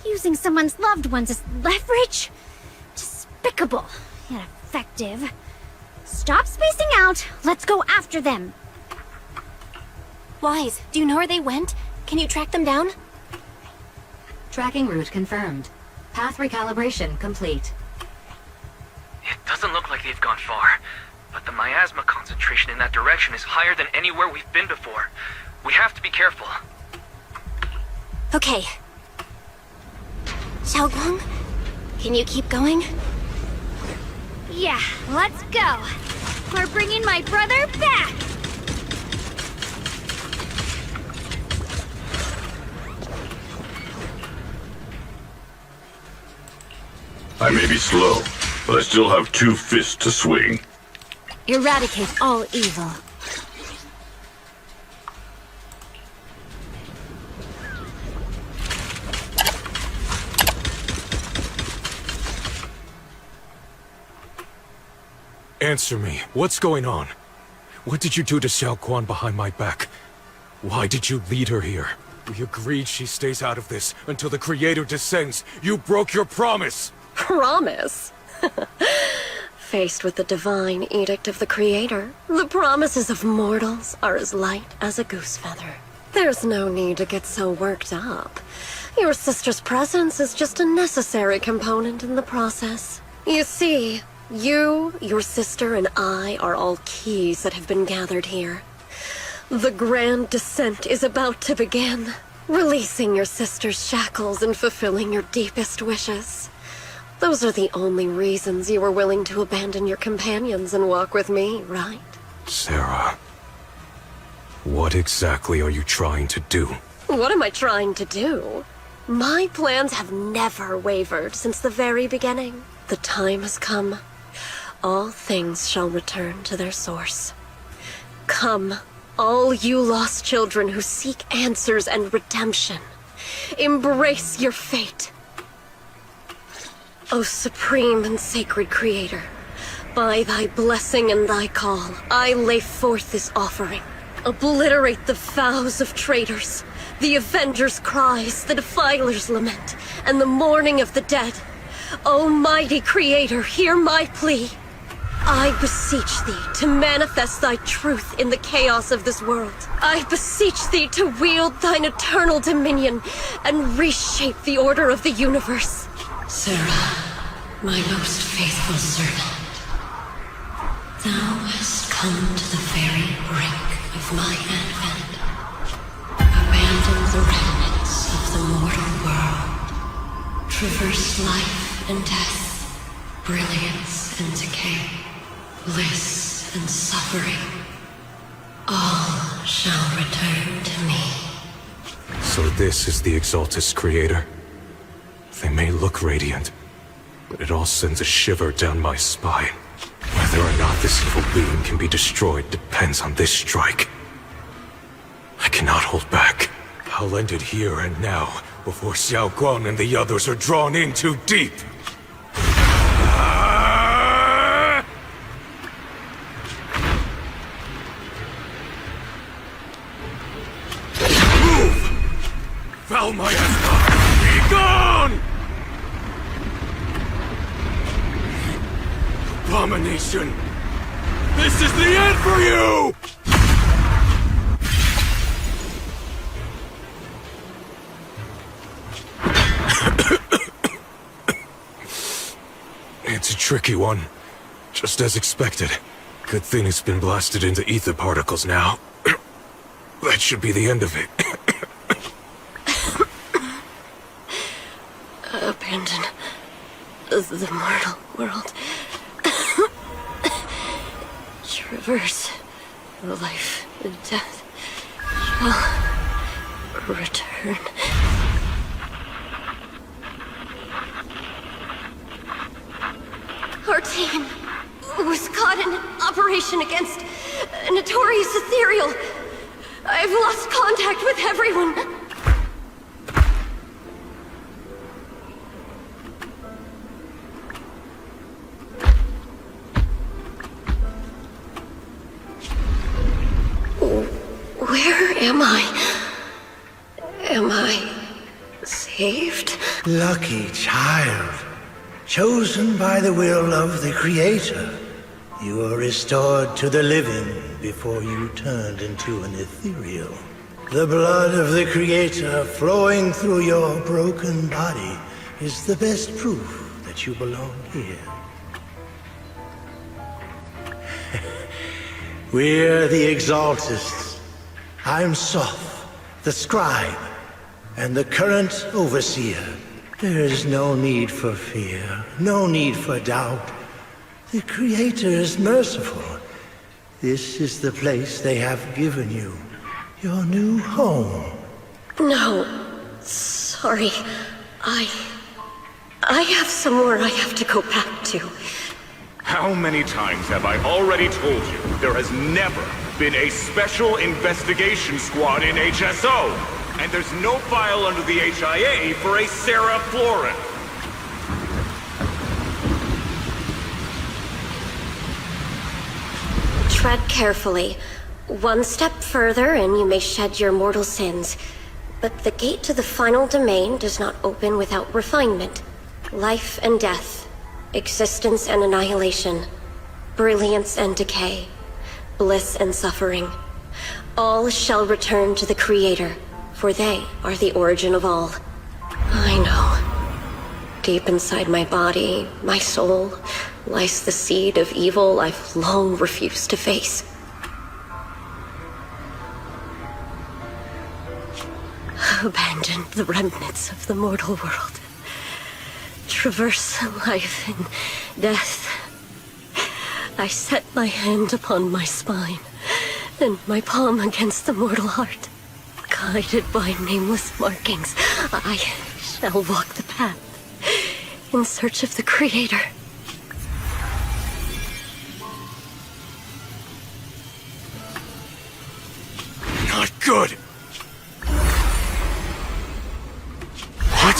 Using someone's loved ones as leverage? Despicable, yet effective. Stop spacing out. Let's go after them. Wise, do you know where they went? Can you track them down? Tracking route confirmed. Path recalibration complete. It doesn't look like they've gone far. but the miasma concentration in that direction is higher than anywhere we've been before. We have to be careful. Okay. Xiaoguang, can you keep going? Yeah, let's go. We're bringing my brother back. I may be slow, but I still have 2 fists to swing. Eradicate all evil. Answer me. What's going on? What did you do to Xiao Guan behind my back? Why did you lead her here? We agreed she stays out of this until the Creator descends. You broke your promise! Promise? Faced with the divine edict of the Creator, the promises of mortals are as light as a goose feather. There's no need to get so worked up. Your sister's presence is just a necessary component in the process. You see, you, your sister, and I are all keys that have been gathered here. The grand descent is about to begin, releasing your sister's shackles and fulfilling your deepest wishes. Those are the only reasons you were willing to abandon your companions and walk with me, right? Sarah, what exactly are you trying to do? What am I trying to do? My plans have never wavered since the very beginning. The time has come. All things shall return to their source. Come, all you lost children who seek answers and redemption. Embrace your fate. O supreme and sacred Creator, by thy blessing and thy call, I lay forth this offering. Obliterate the vows of traitors, the avengers' cries, the defilers' lament, and the mourning of the dead. O mighty Creator, hear my plea. I beseech thee to manifest thy truth in the chaos of this world. I beseech thee to wield thine eternal dominion and reshape the order of the universe. Sarah, my most faithful servant, thou hast come to the very brink of my advent. Abandon the remnants of the mortal world. Traverse life and death, brilliance and decay, bliss and suffering. All shall return to me. So this is the Exaltus Creator. They may look radiant, but it all sends a shiver down my spine. Whether or not this evil being can be destroyed depends on this strike. I cannot hold back. I'll end it here and now, before Xiao Guan and the others are drawn in too deep. Move! Foul miasma! Be gone! Abomination! This is the end for you! It's a tricky one. Just as expected. Good thing it's been blasted into ether particles now. That should be the end of it. Abandon the mortal world. Traverse life and death shall return. Our team was caught in an operation against a notorious ethereal. I've lost contact with everyone. Where am I? Am I saved? Lucky child. Chosen by the will of the Creator. You were restored to the living before you turned into an ethereal. The blood of the Creator flowing through your broken body is the best proof that you belong here. We're the Exaltists. I'm Soth, the scribe, and the current overseer. There's no need for fear, no need for doubt. The Creator is merciful. This is the place they have given you. Your new home. No. Sorry. I have somewhere I have to go back to. How many times have I already told you there has never been a special investigation squad in HSO? And there's no file under the HIA for a Sarah Florin. Tread carefully. One step further and you may shed your mortal sins. But the gate to the final domain does not open without refinement. Life and death. Existence and annihilation. Brilliance and decay. Bliss and suffering. All shall return to the Creator, for they are the origin of all. I know. Deep inside my body, my soul, lies the seed of evil I've long refused to face. Abandon the remnants of the mortal world. Traverse life and death. I set my hand upon my spine, and my palm against the mortal heart. Guided by nameless markings, I shall walk the path, in search of the Creator. Not good! What?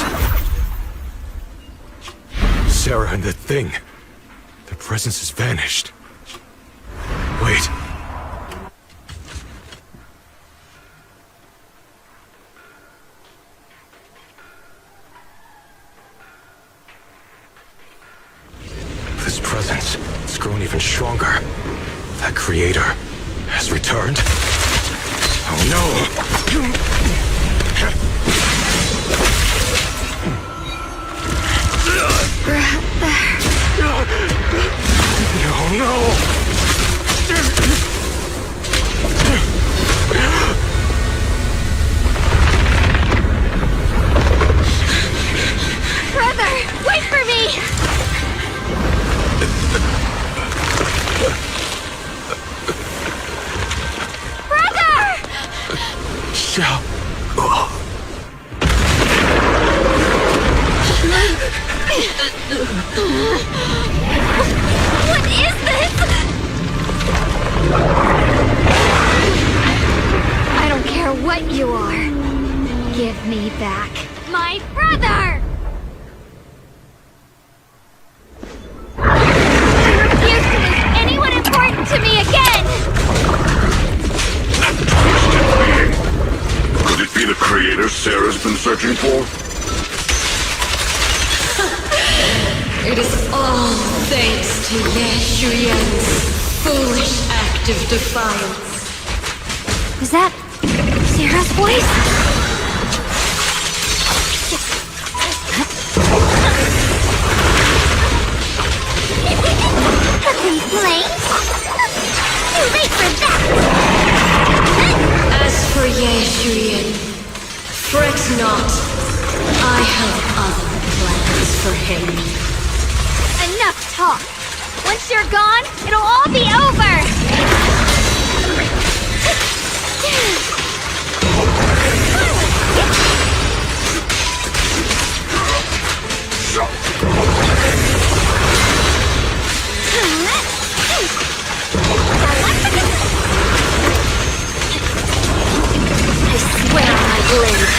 Sarah and the thing. Their presence has vanished. Wait. This presence has grown even stronger. That Creator has returned. Oh no! No, no! Brother, wait for me! Brother! Xiao. What is this? I don't care what you are. Give me back My brother! I refuse to lose anyone important to me again! Could it be the Creator Sarah's been searching for? It is all thanks to Yeshuyen's foolish act of defiance. Was that Sarah's voice? A complaint? Too late for that! As for Yeshuyen, fret not. I have other plans for him. Enough talk! Once you're gone, it'll all be over! I swear on my blade.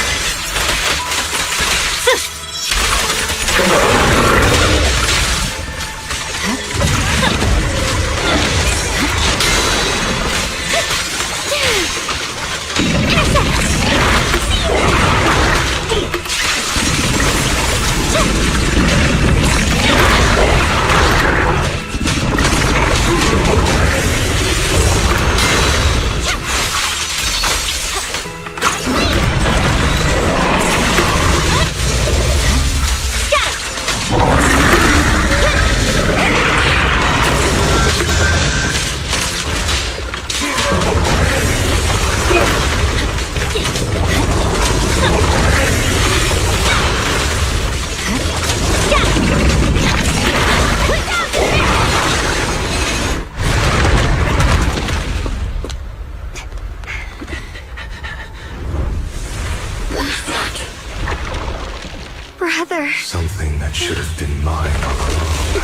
Something that should have been mine all along.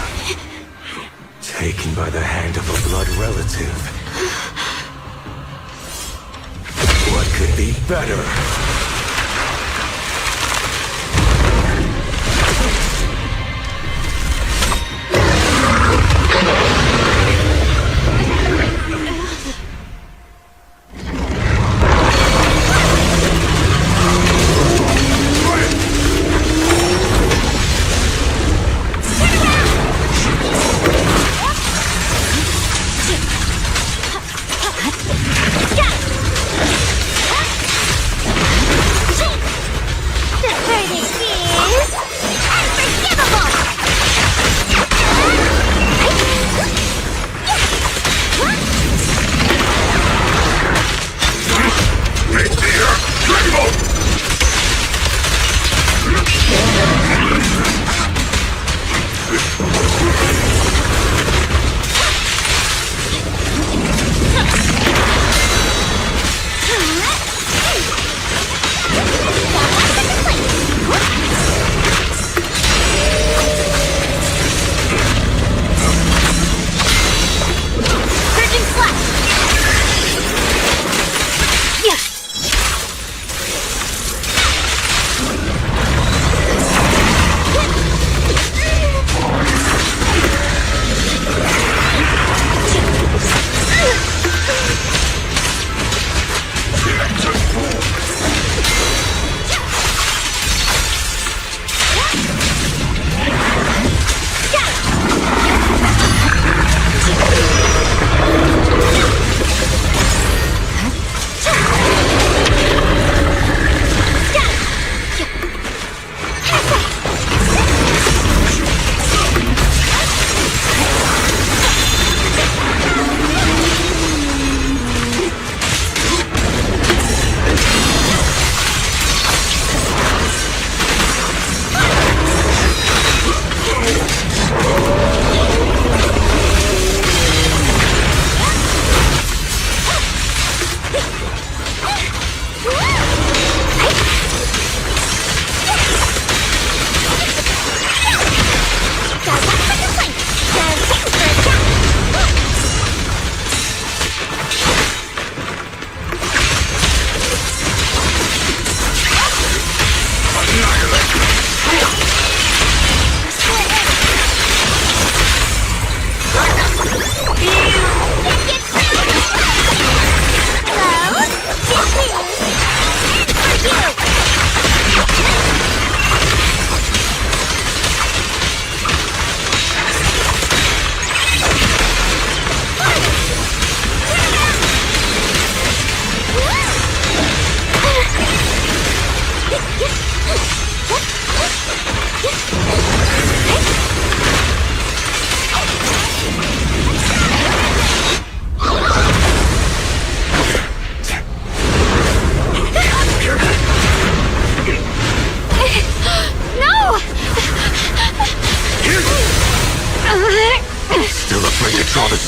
Taken by the hand of a blood relative. What could be better?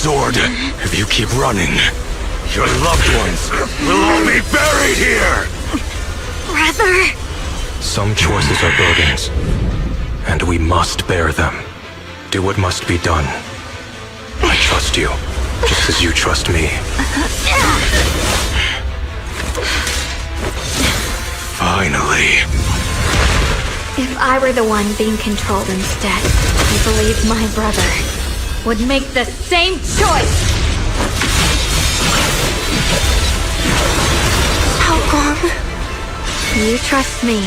sword. If you keep running, your loved ones will all be buried here! Brother! Some choices are burdens, and we must bear them. Do what must be done. I trust you, just as you trust me. Finally. If I were the one being controlled instead, I believe my brother would make the same choice! How long? You trust me,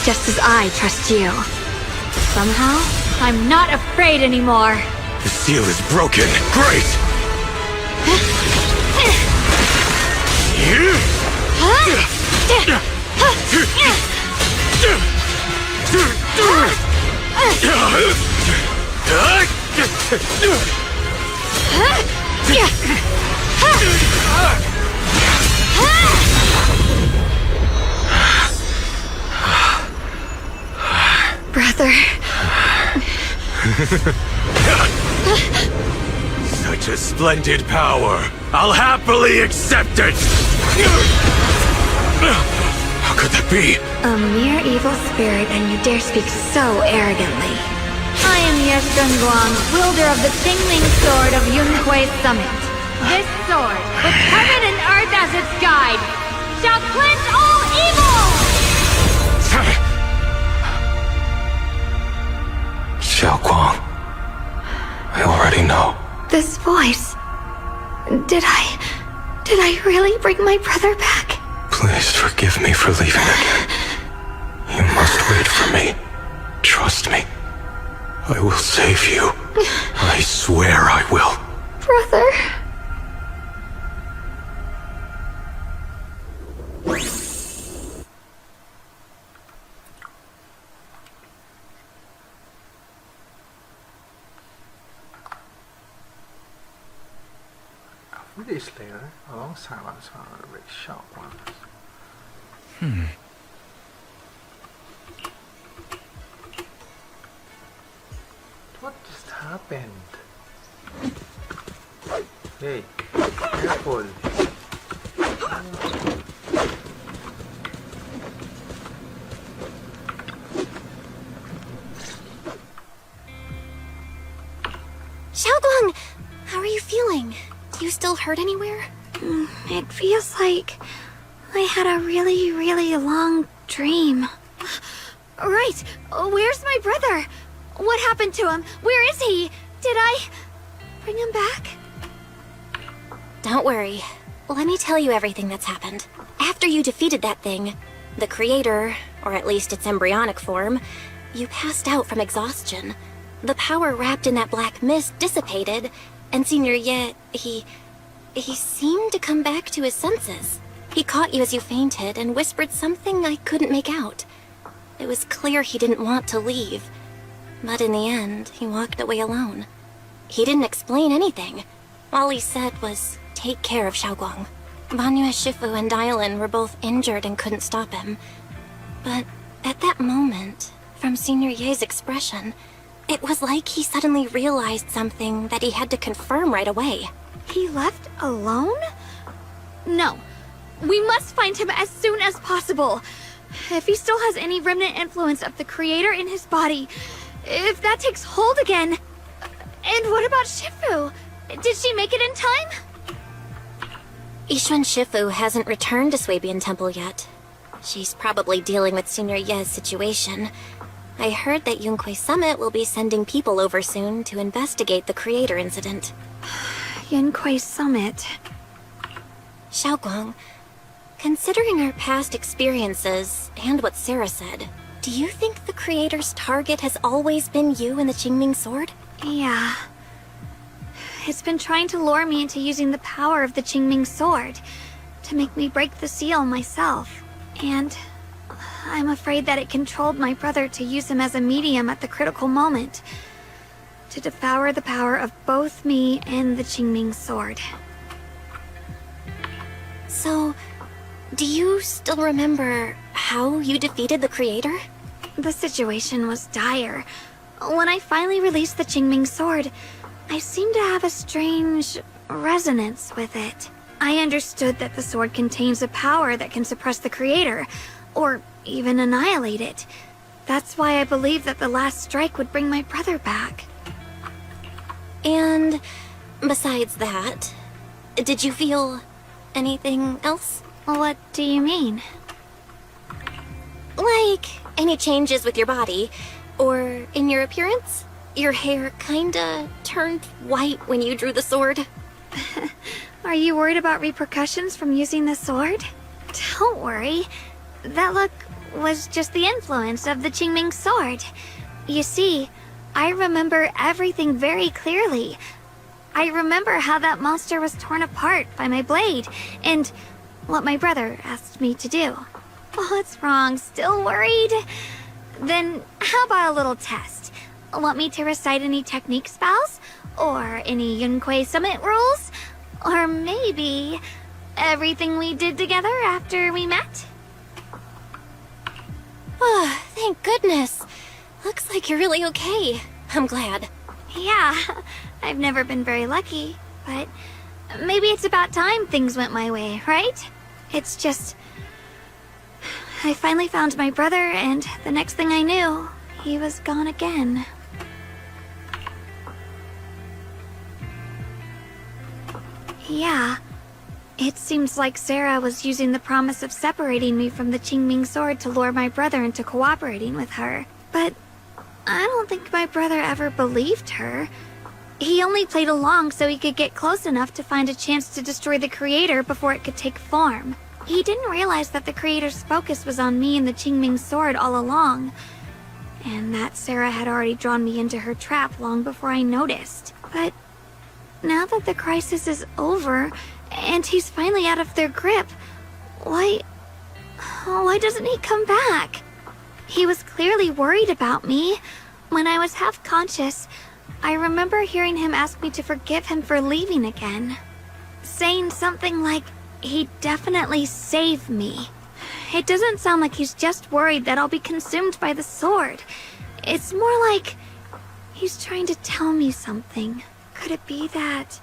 just as I trust you. Somehow, I'm not afraid anymore. The seal is broken. Great! Brother. Such a splendid power. I'll happily accept it! How could that be? A mere evil spirit, and you dare speak so arrogantly. I am Ye Guang, wielder of the Qingming Sword of Yunhui Summit. This sword, with heaven and earth as its guide, shall cleanse all evil! Xiao Guang. I already know. This voice... Did I really bring my brother back? Please forgive me for leaving again. You must wait for me. Trust me. I will save you. I swear I will. Brother... This later, alongside one's very sharp ones. What just happened? Hey, careful. Xiaoguang, how are you feeling? Do you still hurt anywhere? It feels like I had a really, really long dream. Right! Where's my brother? What happened to him? Where is he? Did I bring him back? Don't worry. Let me tell you everything that's happened. After you defeated that thing, the creator, or at least its embryonic form, you passed out from exhaustion. The power wrapped in that black mist dissipated, and Senior Ye, he seemed to come back to his senses. He caught you as you fainted and whispered something I couldn't make out. It was clear he didn't want to leave, but in the end, he walked away alone. He didn't explain anything. All he said was, take care of Xiaoguang. Banyue Shifu and Dylan were both injured and couldn't stop him. But at that moment, from Senior Ye's expression, it was like he suddenly realized something that he had to confirm right away. He left alone? No. We must find him as soon as possible. If he still has any remnant influence of the creator in his body, if that takes hold again... And what about Shifu? Did she make it in time? Yixuan Shifu hasn't returned to Swabian Temple yet. She's probably dealing with Senior Ye's situation. I heard that Yunhui Summit will be sending people over soon to investigate the creator incident. Yunhui Summit. Xiaoguang, considering our past experiences and what Sarah said, do you think the creator's target has always been you and the Qingming Sword? Yeah. It's been trying to lure me into using the power of the Qingming Sword to make me break the seal myself. And I'm afraid that it controlled my brother to use him as a medium at the critical moment, to devour the power of both me and the Qingming Sword. So, do you still remember how you defeated the creator? The situation was dire. When I finally released the Qingming Sword, I seemed to have a strange resonance with it. I understood that the sword contains a power that can suppress the creator, or even annihilate it. That's why I believed that the last strike would bring my brother back. And besides that, did you feel anything else? What do you mean? Like any changes with your body, or in your appearance? Your hair kinda turned white when you drew the sword. Are you worried about repercussions from using the sword? Don't worry. That look was just the influence of the Qingming Sword. You see, I remember everything very clearly. I remember how that monster was torn apart by my blade, and what my brother asked me to do. What's wrong? Still worried? Then how about a little test? Want me to recite any technique spells? Or any Yunhui Summit rules? Or maybe everything we did together after we met? Oh, thank goodness. Looks like you're really okay. I'm glad. Yeah, I've never been very lucky, but maybe it's about time things went my way, right? It's just... I finally found my brother, and the next thing I knew, he was gone again. Yeah. It seems like Sarah was using the promise of separating me from the Qingming sword to lure my brother into cooperating with her. But I don't think my brother ever believed her. He only played along so he could get close enough to find a chance to destroy the Creator before it could take form. He didn't realize that the Creator's focus was on me and the Qingming sword all along, and that Sarah had already drawn me into her trap long before I noticed. But now that the crisis is over, and he's finally out of their grip, why doesn't he come back? He was clearly worried about me. When I was half conscious, I remember hearing him ask me to forgive him for leaving again, saying something like, he'd definitely save me. It doesn't sound like he's just worried that I'll be consumed by the sword. It's more like he's trying to tell me something. Could it be that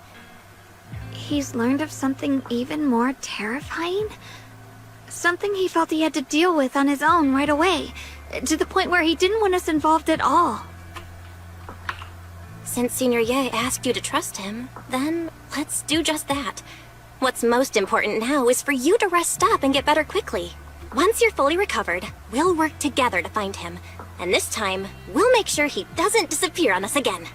he's learned of something even more terrifying? Something he felt he had to deal with on his own right away, to the point where he didn't want us involved at all. Since Senior Ye asked you to trust him, then let's do just that. What's most important now is for you to rest up and get better quickly. Once you're fully recovered, we'll work together to find him. And this time, we'll make sure he doesn't disappear on us again.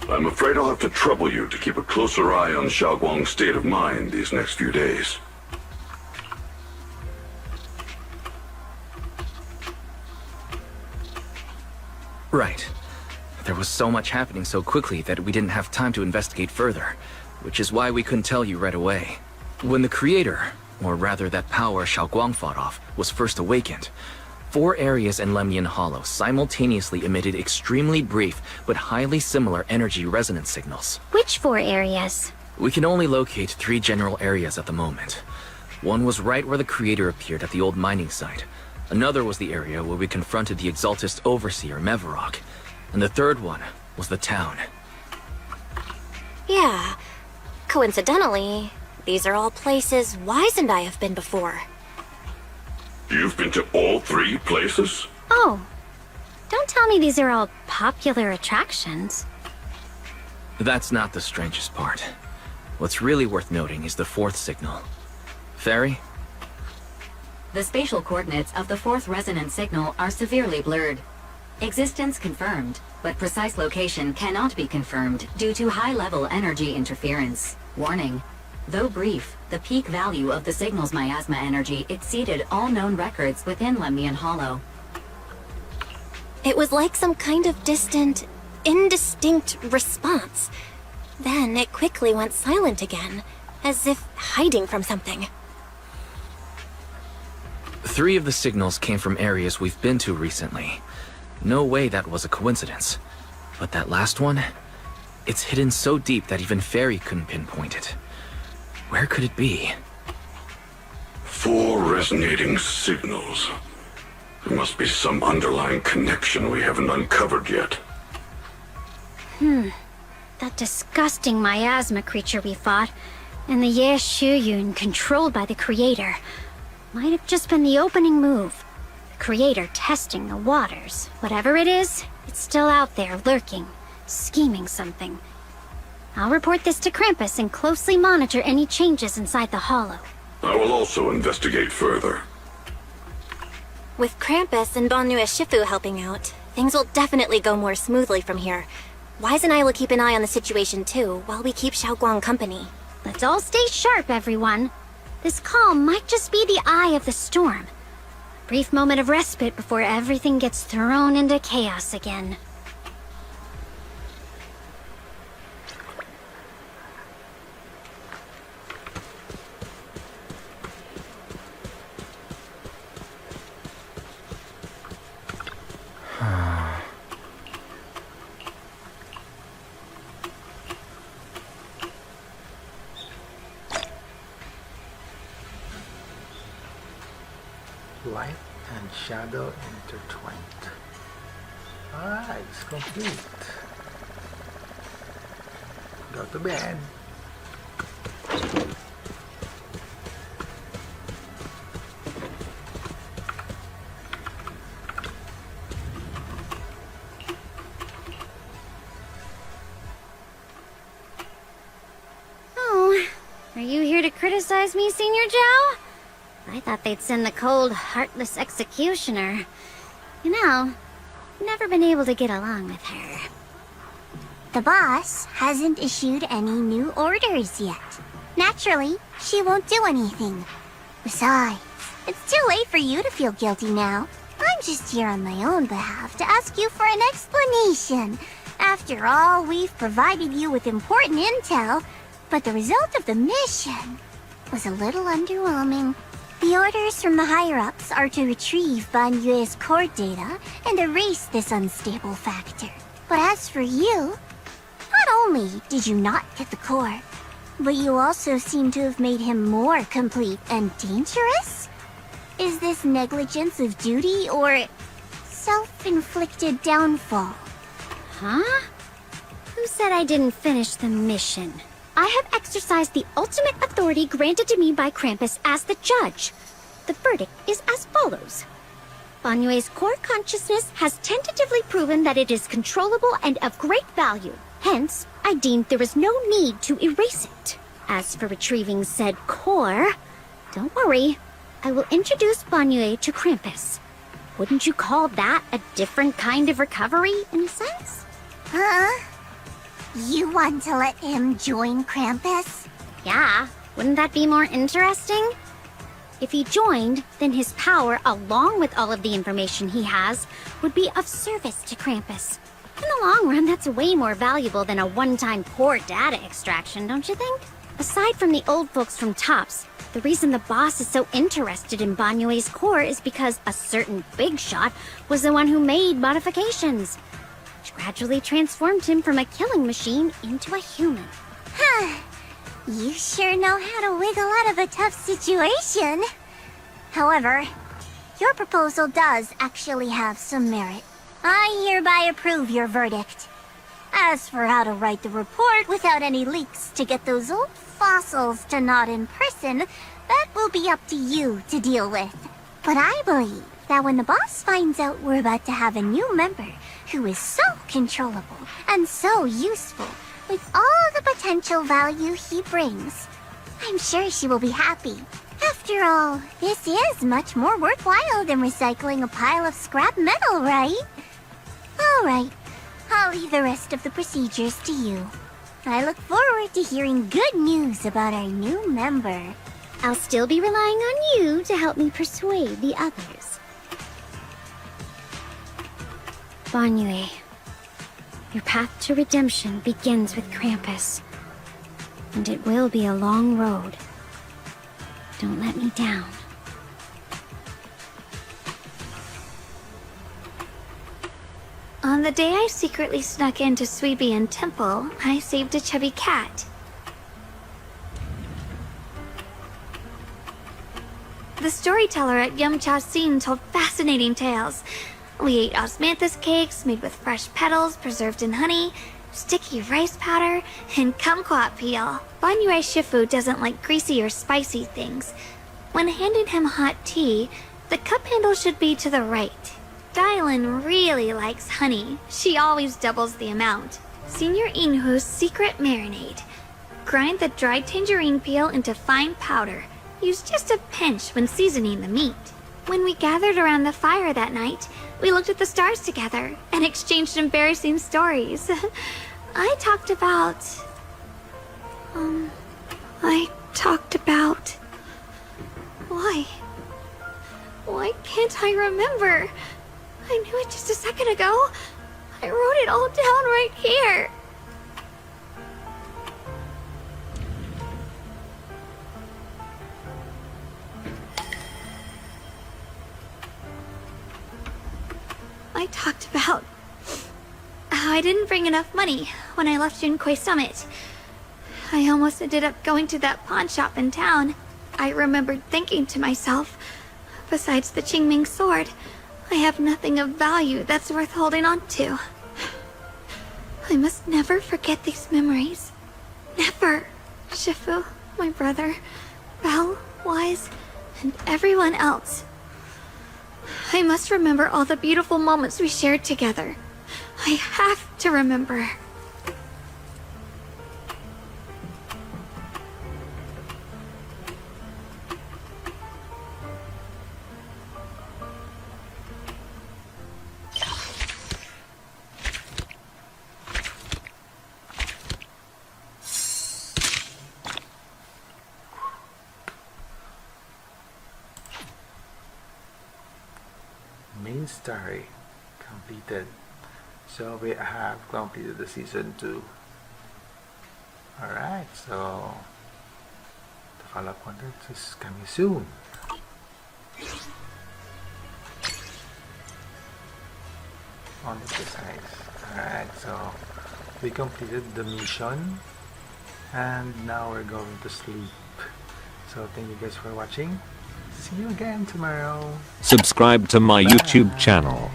I'm afraid I'll have to trouble you to keep a closer eye on Xiaoguang's state of mind these next few days. Right. There was so much happening so quickly that we didn't have time to investigate further, which is why we couldn't tell you right away. When the Creator, or rather that power Xiaoguang fought off, was first awakened, 4 areas in Lemnian Hollow simultaneously emitted extremely brief but highly similar energy resonance signals. Which 4 areas? We can only locate 3 general areas at the moment. One was right where the Creator appeared at the old mining site. Another was the area where we confronted the Exaltist Overseer, Mevarok. And the third one was the town. Yeah. Coincidentally, these are all places Wise and I have been before. You've been to all 3 places? Oh. Don't tell me these are all popular attractions. That's not the strangest part. What's really worth noting is the 4th signal. Fairy? The spatial coordinates of the 4th resonance signal are severely blurred. Existence confirmed, but precise location cannot be confirmed due to high-level energy interference. Warning. Though brief, the peak value of the signal's miasma energy exceeded all known records within Lemnian Hollow. It was like some kind of distant, indistinct response. Then it quickly went silent again, as if hiding from something. 3 of the signals came from areas we've been to recently. No way that was a coincidence. But that last one? It's hidden so deep that even Fairy couldn't pinpoint it. Where could it be? 4 resonating signals. There must be some underlying connection we haven't uncovered yet. That disgusting miasma creature we fought, and the Ye Shuyun controlled by the Creator, might have just been the opening move. The Creator testing the waters. Whatever it is, it's still out there lurking, scheming something. I'll report this to Krampus and closely monitor any changes inside the Hollow. I will also investigate further. With Krampus and Banue Shifu helping out, things will definitely go more smoothly from here. Wise and I will keep an eye on the situation too, while we keep Xiaoguang company. Let's all stay sharp, everyone. This calm might just be the eye of the storm. A brief moment of respite before everything gets thrown into chaos again. Light and shadow intertwined. Alright, it's complete. Go to bed. Oh, are you here to criticize me, Senior Joe? I thought they'd send the cold, heartless executioner. You know, never been able to get along with her. The boss hasn't issued any new orders yet. Naturally, she won't do anything. Besides, it's too late for you to feel guilty now. I'm just here on my own behalf to ask you for an explanation. After all, we've provided you with important intel, but the result of the mission was a little underwhelming. The orders from the higher-ups are to retrieve Banyue's core data and erase this unstable factor. But as for you, not only did you not get the core, but you also seem to have made him more complete and dangerous? Is this negligence of duty or self-inflicted downfall? Huh? Who said I didn't finish the mission? I have exercised the ultimate authority granted to me by Krampus as the judge. The verdict is as follows. Banyue's core consciousness has tentatively proven that it is controllable and of great value. Hence, I deemed there is no need to erase it. As for retrieving said core, don't worry. I will introduce Banyue to Krampus. Wouldn't you call that a different kind of recovery, in a sense? Huh? You want to let him join Krampus? Yeah, wouldn't that be more interesting? If he joined, then his power, along with all of the information he has, would be of service to Krampus. In the long run, that's way more valuable than a one-time core data extraction, don't you think? Aside from the old folks from TOPS, the reason the boss is so interested in Banyue's core is because a certain big shot was the one who made modifications, which gradually transformed him from a killing machine into a human. Huh. You sure know how to wiggle out of a tough situation. However, your proposal does actually have some merit. I hereby approve your verdict. As for how to write the report without any leaks to get those old fossils to nod in person, that will be up to you to deal with. But I believe that when the boss finds out we're about to have a new member who is so controllable and so useful, with all the potential value he brings, I'm sure she will be happy. After all, this is much more worthwhile than recycling a pile of scrap metal, right? Alright, I'll leave the rest of the procedures to you. I look forward to hearing good news about our new member. I'll still be relying on you to help me persuade the others. Banyue, your path to redemption begins with Krampus. And it will be a long road. Don't let me down. On the day I secretly snuck into Suibian Temple, I saved a chubby cat. The storyteller at Yumcha Scene told fascinating tales. We ate osmanthus cakes made with fresh petals preserved in honey, sticky rice powder, and kumquat peel. Banyue Shifu doesn't like greasy or spicy things. When handing him hot tea, the cup handle should be to the right. Dylan really likes honey. She always doubles the amount. Senior Inhu's secret marinade. Grind the dried tangerine peel into fine powder. Use just a pinch when seasoning the meat. When we gathered around the fire that night, we looked at the stars together and exchanged embarrassing stories. I talked about... Why can't I remember? I knew it just a second ago. I wrote it all down right here. I talked about how I didn't bring enough money when I left Junkoi Summit. I almost ended up going to that pawn shop in town. I remembered thinking to myself, Besides the Qingming sword, I have nothing of value that's worth holding on to. I must never forget these memories. Never. Shifu, my brother, Belle, Wise, and everyone else. I must remember all the beautiful moments we shared together. I have to remember. Main story completed. So we have completed the season 2. Alright, so the follow-up content is coming soon. On the precise. Alright, so we completed the mission and now we're going to sleep. So thank you guys for watching. See you again tomorrow. Subscribe to my YouTube channel.